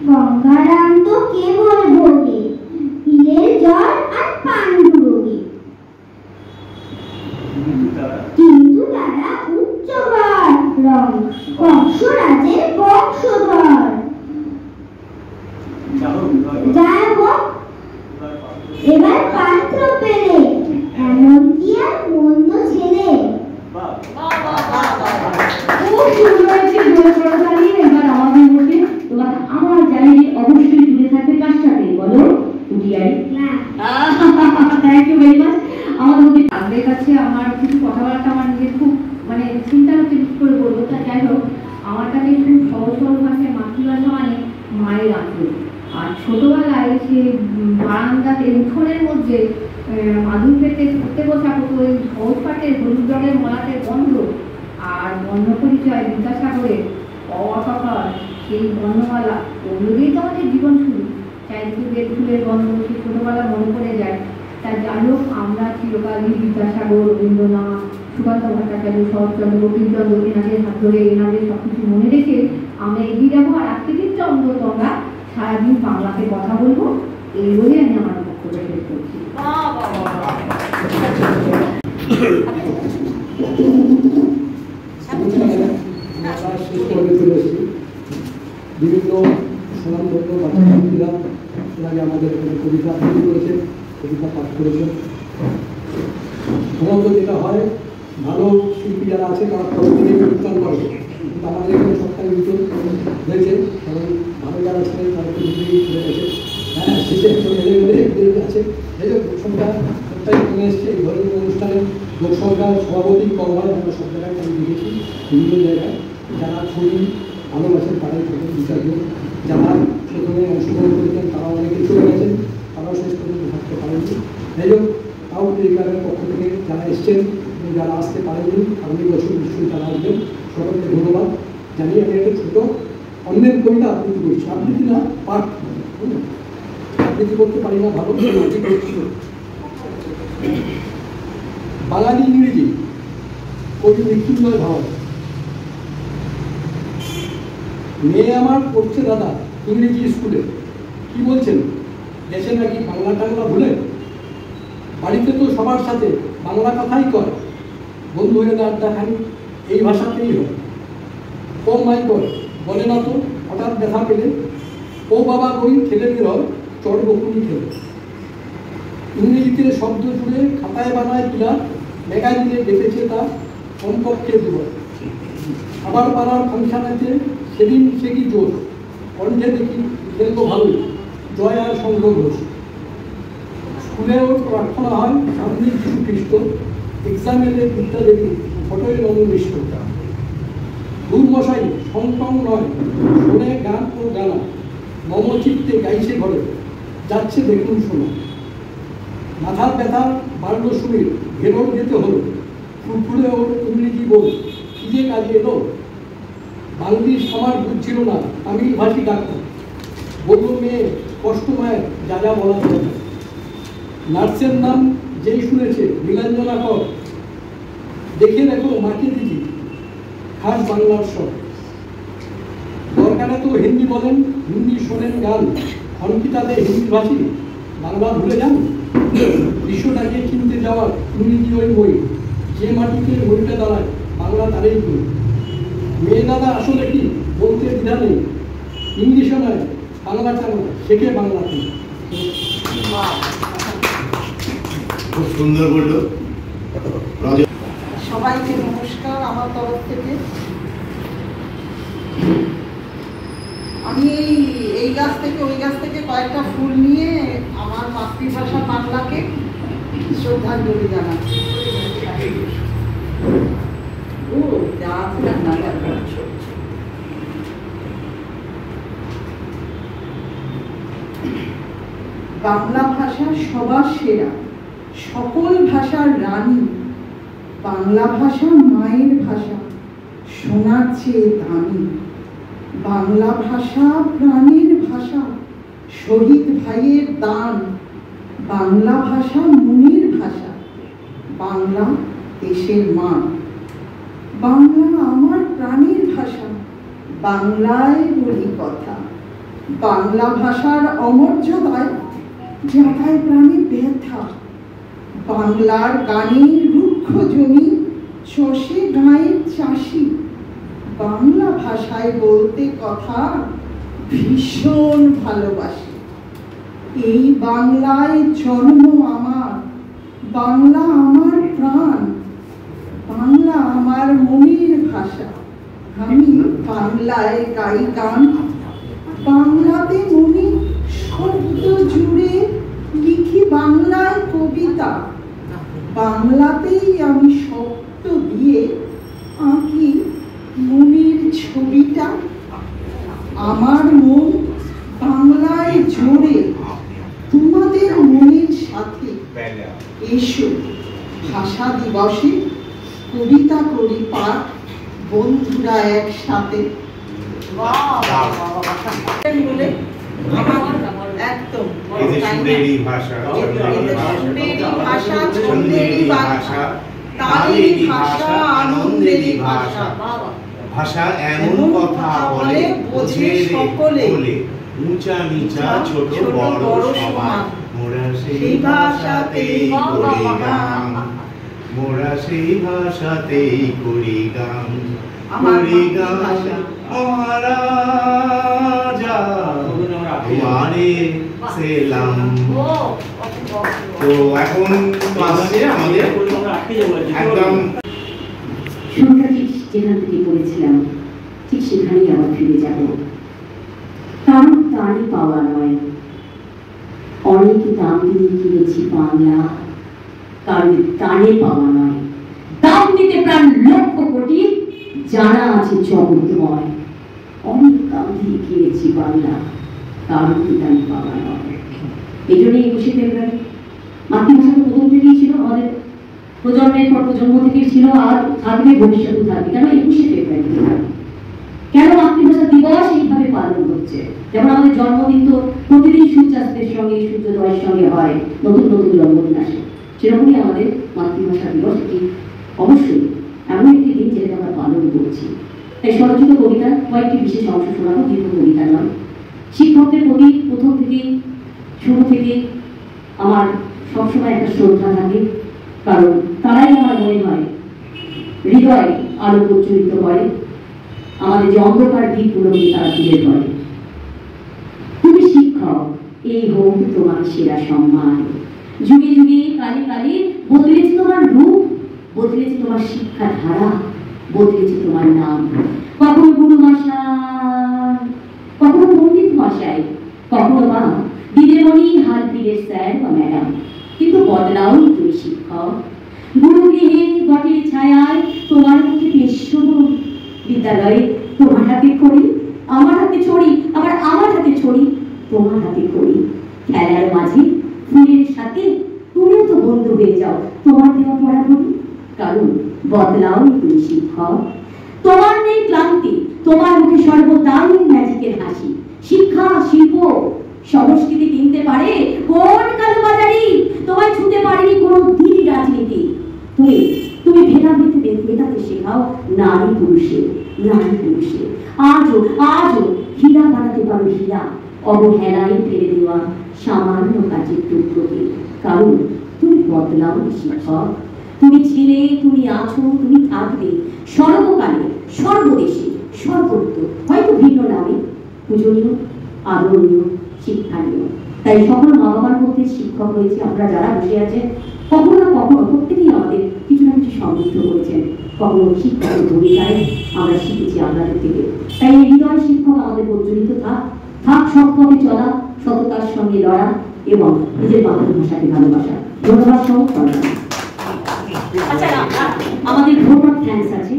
গঙ্গারাম তো কেবল ভোগে, পিলের জ্বর আর পাণ্ডু রোগে। কিন্তু তারা উচ্চঘর, কংসরাজের বংশধর। যাই হোক, এবার পাত্র পেলে, এমন কি আর মন্দ ছেলে। খুব সুন্দর হয়েছে। এবার আমাদের মধ্যে তোমার আমার জায়গায় অবশ্যই জুড়ে থাকবে কার সাথে বলো? DI. Thank you very much. আমাদের মধ্যে আপনাদের কাছে আমার কিছু কথাবার্তা আমার নিজের খুব মানে চিন্তা হচ্ছে কি করে বলবো। তা যাই হোক, আমার কাছে খুব সহজ সরল ভাষায় মাতৃভাষা মানে মায়ের আঁচল। আর ছোটবেলায় সে বারান্দাতে উঠোনের মধ্যে মাদুর পেতে পড়তে বসা হতো ওই সহজ পাটের হলুদ রঙের মলাটের গন্ধ আর বর্ণ পরিচয় বিদ্যাসাগরের অসকাল সেই বর্ণমালা ওগুলো দিয়েই তো আমাদের জীবন শুরু। চারিদিকে বেল ফুলের গন্ধ সেই ছোটোবেলা মনে পড়ে যায়। তা যাই হোক, আমরা চিরকালই বিদ্যাসাগর, রবীন্দ্রনাথ, সুকান্ত ভট্টাচার্য, শরৎচন্দ্র, বঙ্কিমচন্দ্র এনাদের হাত ধরে এনাদের সব কিছু মনে রেখে আমরা এগিয়ে যাবো। আর আজকে দিনটা অন্তত আমরা সারাদিন বাংলাতে কথা বলবো, এই বলে আমি আমার বক্তব্য শেষ করছি। বিভিন্ন সুনামধন্য বাচ্চারা এর আমাদের কবিতা আবৃত্তি করেছেন, কবিতা পাঠ করেছেন। সাধারণত যেটা হয়, ভালো শিল্পী যারা আছে তারা পরবর্তী অনুষ্ঠান করে, কিন্তু আমাদের এখানে সপ্তাহে দুটো হয়েছে, কারণ ভালো যারা ছিলেন তারা তো দুটোই চলে গেছে। হ্যাঁ, শেষে আছে এই যে লোকসংখ্যা সপ্তাহে কমে এসছে। এই ধরনের অনুষ্ঠানে লোকসংখ্যার সভাপতি কম হয়, আমরা সব জায়গায় আমি দেখেছি বিভিন্ন জায়গায়। যারা ছবি ভালোবাসেন তারাই থাকেন বিচার্য, যারা প্রথমে অংশগ্রহণ করেছেন তারা অনেকে চলে গেছেন, তারাও শেষ পর্যন্ত থাকতে পারেননি। যাই হোক, তাও এই ক্লাবের পক্ষ থেকে যারা এসছেন এবং যারা আসতে পারেননি আগামী বছর নিশ্চয়ই তারা আসবেন, সকলকে ধন্যবাদ জানিয়ে আমি একটা ছোটো অন্যের কবিতা আবৃত্তি করছি। আবৃত্তি না, পাঠ। আবৃত্তি করতে পারি না ভালো, বাঙালি ইংরেজি কবি মৃত্যুঞ্জয় ভাব। মেয়ে আমার পড়ছে দাদা ইংরেজি স্কুলে, কি বলছেন দেশে নাকি বাংলা টাংলা ভুলে? বাড়িতে তো সবার সাথে বাংলা কথাই কয়, বন্ধু হয়ে আড্ডা খানি এই ভাষাতেই হয়। ও মাই কর বলে না তো হঠাৎ দেখা পেলে, ও বাবা কই ঠেলে বেরোয় চট বকুনি খেলে। ইংরেজিতে শব্দ জুড়ে খাতায় বানায় পিলা, ম্যাগাজিনে ডেকেছে তা কমপক্ষে দেবো। আবার পাড়ার ফাংশানেতে সেদিন সে কি জোর, কণ্ঠে দেখি খেলতো ভালোই জয় আর সংগ্রহ ঘোষ। স্কুলেও প্রার্থনা হয় সামনে যীশু খ্রিস্ট, এক্সাম এলে বিদ্যা দেবী ফটোয় নবমিষ্ট। দূরমশাই সংটং নয় শোনে গান ও গানা, মমচিত্তে গাইছে ঘরে যাচ্ছে দেখুন শোনা। মাথার ব্যথা বাড়ল সুমির, ভেরোর যেতে হলো, ফুরফুরে ওর ইংরেজি বল কি যে কাজে এলো। বাংলিশ আমার বুঝছিল না, তামিল ভাষী ডাক্তার বলল মেয়ে কষ্ট মায়ের যা যা বলা দরকার। নার্সের নাম যেই শুনেছে নীলাঞ্জনা কর, দেখে দেখো মাকে দিদি খাস বাংলার সব। দরকারে তো হিন্দি বলেন, হিন্দি শোনেন গান, অঙ্কিতাতে হিন্দি ভাষী বাংলা ভুলে যান। বিশ্বটাকে চিনতে যাওয়ার ইংরেজি ওই বই, যে মাটিতে বইটা দাঁড়ায় বাংলা তারেই বই। মেয়ে দাদা আসলে কি বলতে দ্বিধা নেই, ইংলিশও নয় বাংলা টাংলা শেখে বাংলাতে। খুব সুন্দর বলল। সবাইকে নমস্কার আমার তরফ থেকে। আমি এই গাছ থেকে ওই গাছ থেকে কয়েকটা ফুল নিয়ে আমার মাতৃভাষা বাংলাকে শ্রদ্ধাঞ্জলি জানাচ্ছি। বাংলা ভাষা সবার সেরা, সকল ভাষার রানী। বাংলা ভাষা মায়ের ভাষা, শোনার চেয়ে দামি। বাংলা ভাষা প্রাণের ভাষা, শহীদ ভাইয়ের দান। বাংলা ভাষা মনের ভাষা, বাংলা দেশের মান। বাংলা আমার প্রাণের ভাষা, বাংলায় বলি কথা। বাংলা ভাষার অমর্যাদায় যাতায় প্রাণে ব্যথা। বাংলার গানের রুক্ষ জমি, চষে গাঁয়ের চাষি। বাংলা ভাষায় বলতে কথা ভীষণ ভালোবাসি। এই বাংলায় জন্ম আমার, বাংলা আমার প্রাণ। বাংলা আমার মনের ভাষা, আমি বাংলায় গাই গান। বাংলাতে মনে শব্দ জুড়ে লিখি বাংলায় কবিতা। বাংলাতেই আমি শব্দ দিয়ে আঁকি মনের ছবিটা। আমার মন বাংলায় জোরে, তোমাদের মনের সাথে এসো ভাষা দিবসে কবিতা করি পাঠ বন্ধুরা একসাথে বলে একদম সুরেরই ভাষা, ছন্দেরই ভাষা, তালেরই ভাষা, আনন্দেরই ভাষা। ভাষা এমন কথা বলে বোঝে সকলে, উঁচা নিচা ছোট বড় সমান। মোরা সেই ভাষাতেই করি গান, মোরা সেই ভাষাতেই করি গান, করি গান। মহারাজা তোমারে সেলাম। তো এখন ক্লাসে আমাদের একদম শুরুটা ঠিক যেখান থেকে পড়েছিলাম ঠিক সেখানেই আবার ফিরে যাব। কারণ তারই পাওয়া নয়, অনেক দাম দিয়ে কিনেছি বাংলা, কারণ টানে পাওয়া নয়। দাম দিতে প্রাণ লক্ষ কোটি, জানা আছে জগৎময়। অনেক দাম দিয়ে কিনেছি বাংলা, কারণ টানে পাওয়া নয়। এই জন্যই 21শে ফেব্রুয়ারি মাতৃভাষা তো প্রথম থেকেই ছিল, আমাদের প্রজন্মের পর প্রজন্ম থেকেই ছিল, আর থাকবে, ভবিষ্যতে থাকবে। কেন 21শে ফেব্রুয়ারি থাকবে? কেন মাতৃভাষা দিবস এইভাবে পালন হচ্ছে? যেমন আমাদের জন্মদিন তো প্রতিদিন সূর্যাস্তের সঙ্গে সূর্যোদয়ের সঙ্গে হয়, নতুন নতুন জন্মদিন আসে, সেরকমই আমাদের মাতৃভাষা দিবস এটি অবশ্যই এমন একটি দিন যেটা আমরা পালন করছি। তাই স্বরচিত কবিতা কয়েকটি বিশেষ অংশ শোনাবো, যেহেতু কবিতা নয়। শিক্ষকদের প্রতি প্রথম থেকেই শুরু থেকে আমার সবসময় একটা শ্রদ্ধা থাকে, কারণ তারাই আমার মনে হয় হৃদয় আলো প্রজ্বলিত করে, আমাদের যে অন্ধকার দিকগুলোকে তারা তুলে ধরে। তুমি শিক্ষক, এই হোক তোমার সেরা সম্মান। যুগে যুগে কালে কালে বদলেছে তোমার রূপ, বদলেছে তোমার শিক্ষা ধারা, বদলেছে তোমার নাম। কখনো গুরু মশাই, কখনো পণ্ডিত মশাই, কখনো বা দিদিমণি, হাল ফিরে স্যার বা ম্যাডাম, কিন্তু বদলাওনি তুমি শিক্ষক। গুরুগৃহে বটের ছায়ায় তোমার মুখে বেশ্য বিদ্যালয়ে তোমার হাতে খড়ি, আমার হাতে ছড়ি, আবার আমার হাতে ছড়ি, তোমার হাতে খড়ি। খেলার মাঝে ফুলের সাথে তুমিও তো বন্ধু হয়ে যাও তোমার দেওয়া পড়া বলি, কারণ বদলাওনি তুমি শিক্ষক। তোমার নেই ক্লান্তি, তোমার মুখে সর্বদাই ম্যাজিকের হাসি। শিক্ষা, শিল্প, সংস্কৃতি কিনতে পারে কোন কালোবাজারি, তোমায় ছুতে পারেনি কোনো দিনই রাজনীতি। তুমি তুমি ভেদাভেদ মেটাতে শেখাও নারী পুরুষে, নারী পুরুষে। আজও আজও হীরা বানাতে পারো হীরা, অবহেলায় ফেলে দেওয়া সামান্য কাজের টুকরোকে, কারণ তুমি বদলাওনি শিক্ষক। তুমি ছিলে, তুমি আছো, তুমি থাকবে সর্বকালে, সর্বদেশে, সর্বত্র, হয়তো ভিন্ন নামে, পূজনীয়, আদরণীয়, শিক্ষানীয়। তাই সকল মা বাবার মধ্যে শিক্ষক রয়েছে, আমরা যারা বসে আছেন কখনো না কখনো প্রত্যেকেই আমাদের কিছু না কিছু সমৃদ্ধ করেছেন, কখনো শিক্ষকের ভূমিকায় আমরা শিখেছি আপনাদের থেকে। তাই এই হৃদয় শিক্ষক আমাদের প্রজ্বলিত থাক, থাক সৎ পথে চলা, সততার সঙ্গে লড়া এবং নিজের মাতৃভাষাকে ভালোবাসা। ধন্যবাদ সহ আচ্ছা, আমাদের ভোটার থ্যাঙ্কস আছে।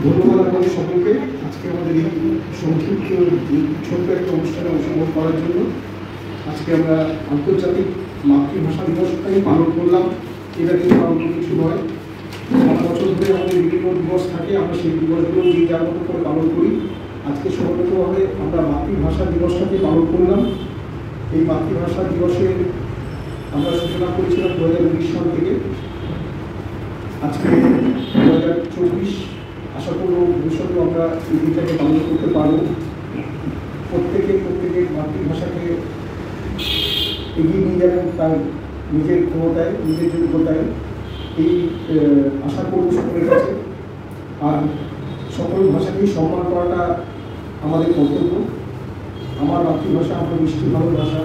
ধন্যবাদ আপনাদের সকলকে আজকে আমাদের এই সংক্ষিপ্ত ছোট্ট একটা অনুষ্ঠানে অংশগ্রহণ করার জন্য। আজকে আমরা আন্তর্জাতিক মাতৃভাষা দিবসটাই পালন করলাম, এটা কিন্তু অন্য কিছু নয়। সারা বছর ধরে আমাদের বিভিন্ন দিবস থাকে, আমরা সেই দিবসগুলো যে যার মতো করে পালন করি। আজকে সর্বতভাবে আমরা মাতৃভাষা দিবসটাকে পালন করলাম। এই মাতৃভাষা দিবসে আমরা সূচনা করেছিলাম 2019 সাল থেকে। আজকে 2024, আশা করব ভবিষ্যতেও আমরা এই দিনটাকে পালন করতে পারব। প্রত্যেকের মাতৃভাষাকে এগিয়ে নিয়ে যাবেন তার নিজের ক্ষমতায়, নিজের যোগ্যতায়, এই আশা করব সকলের কাছে। আর সকল ভাষাকেই সম্মান করাটা আমাদের কর্তব্য। আমার মাতৃভাষা আমার মিষ্টি ভালোবাসা,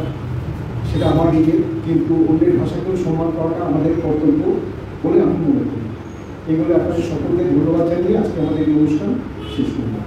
সেটা আমার নিজের, কিন্তু অন্যের ভাষাকেও সম্মান করাটা আমাদের কর্তব্য বলে আমি মনে করি। এগুলো আপনাদের সকলকে ধন্যবাদ জানিয়ে আজকে আমাদের এই অনুষ্ঠান শেষ করলাম।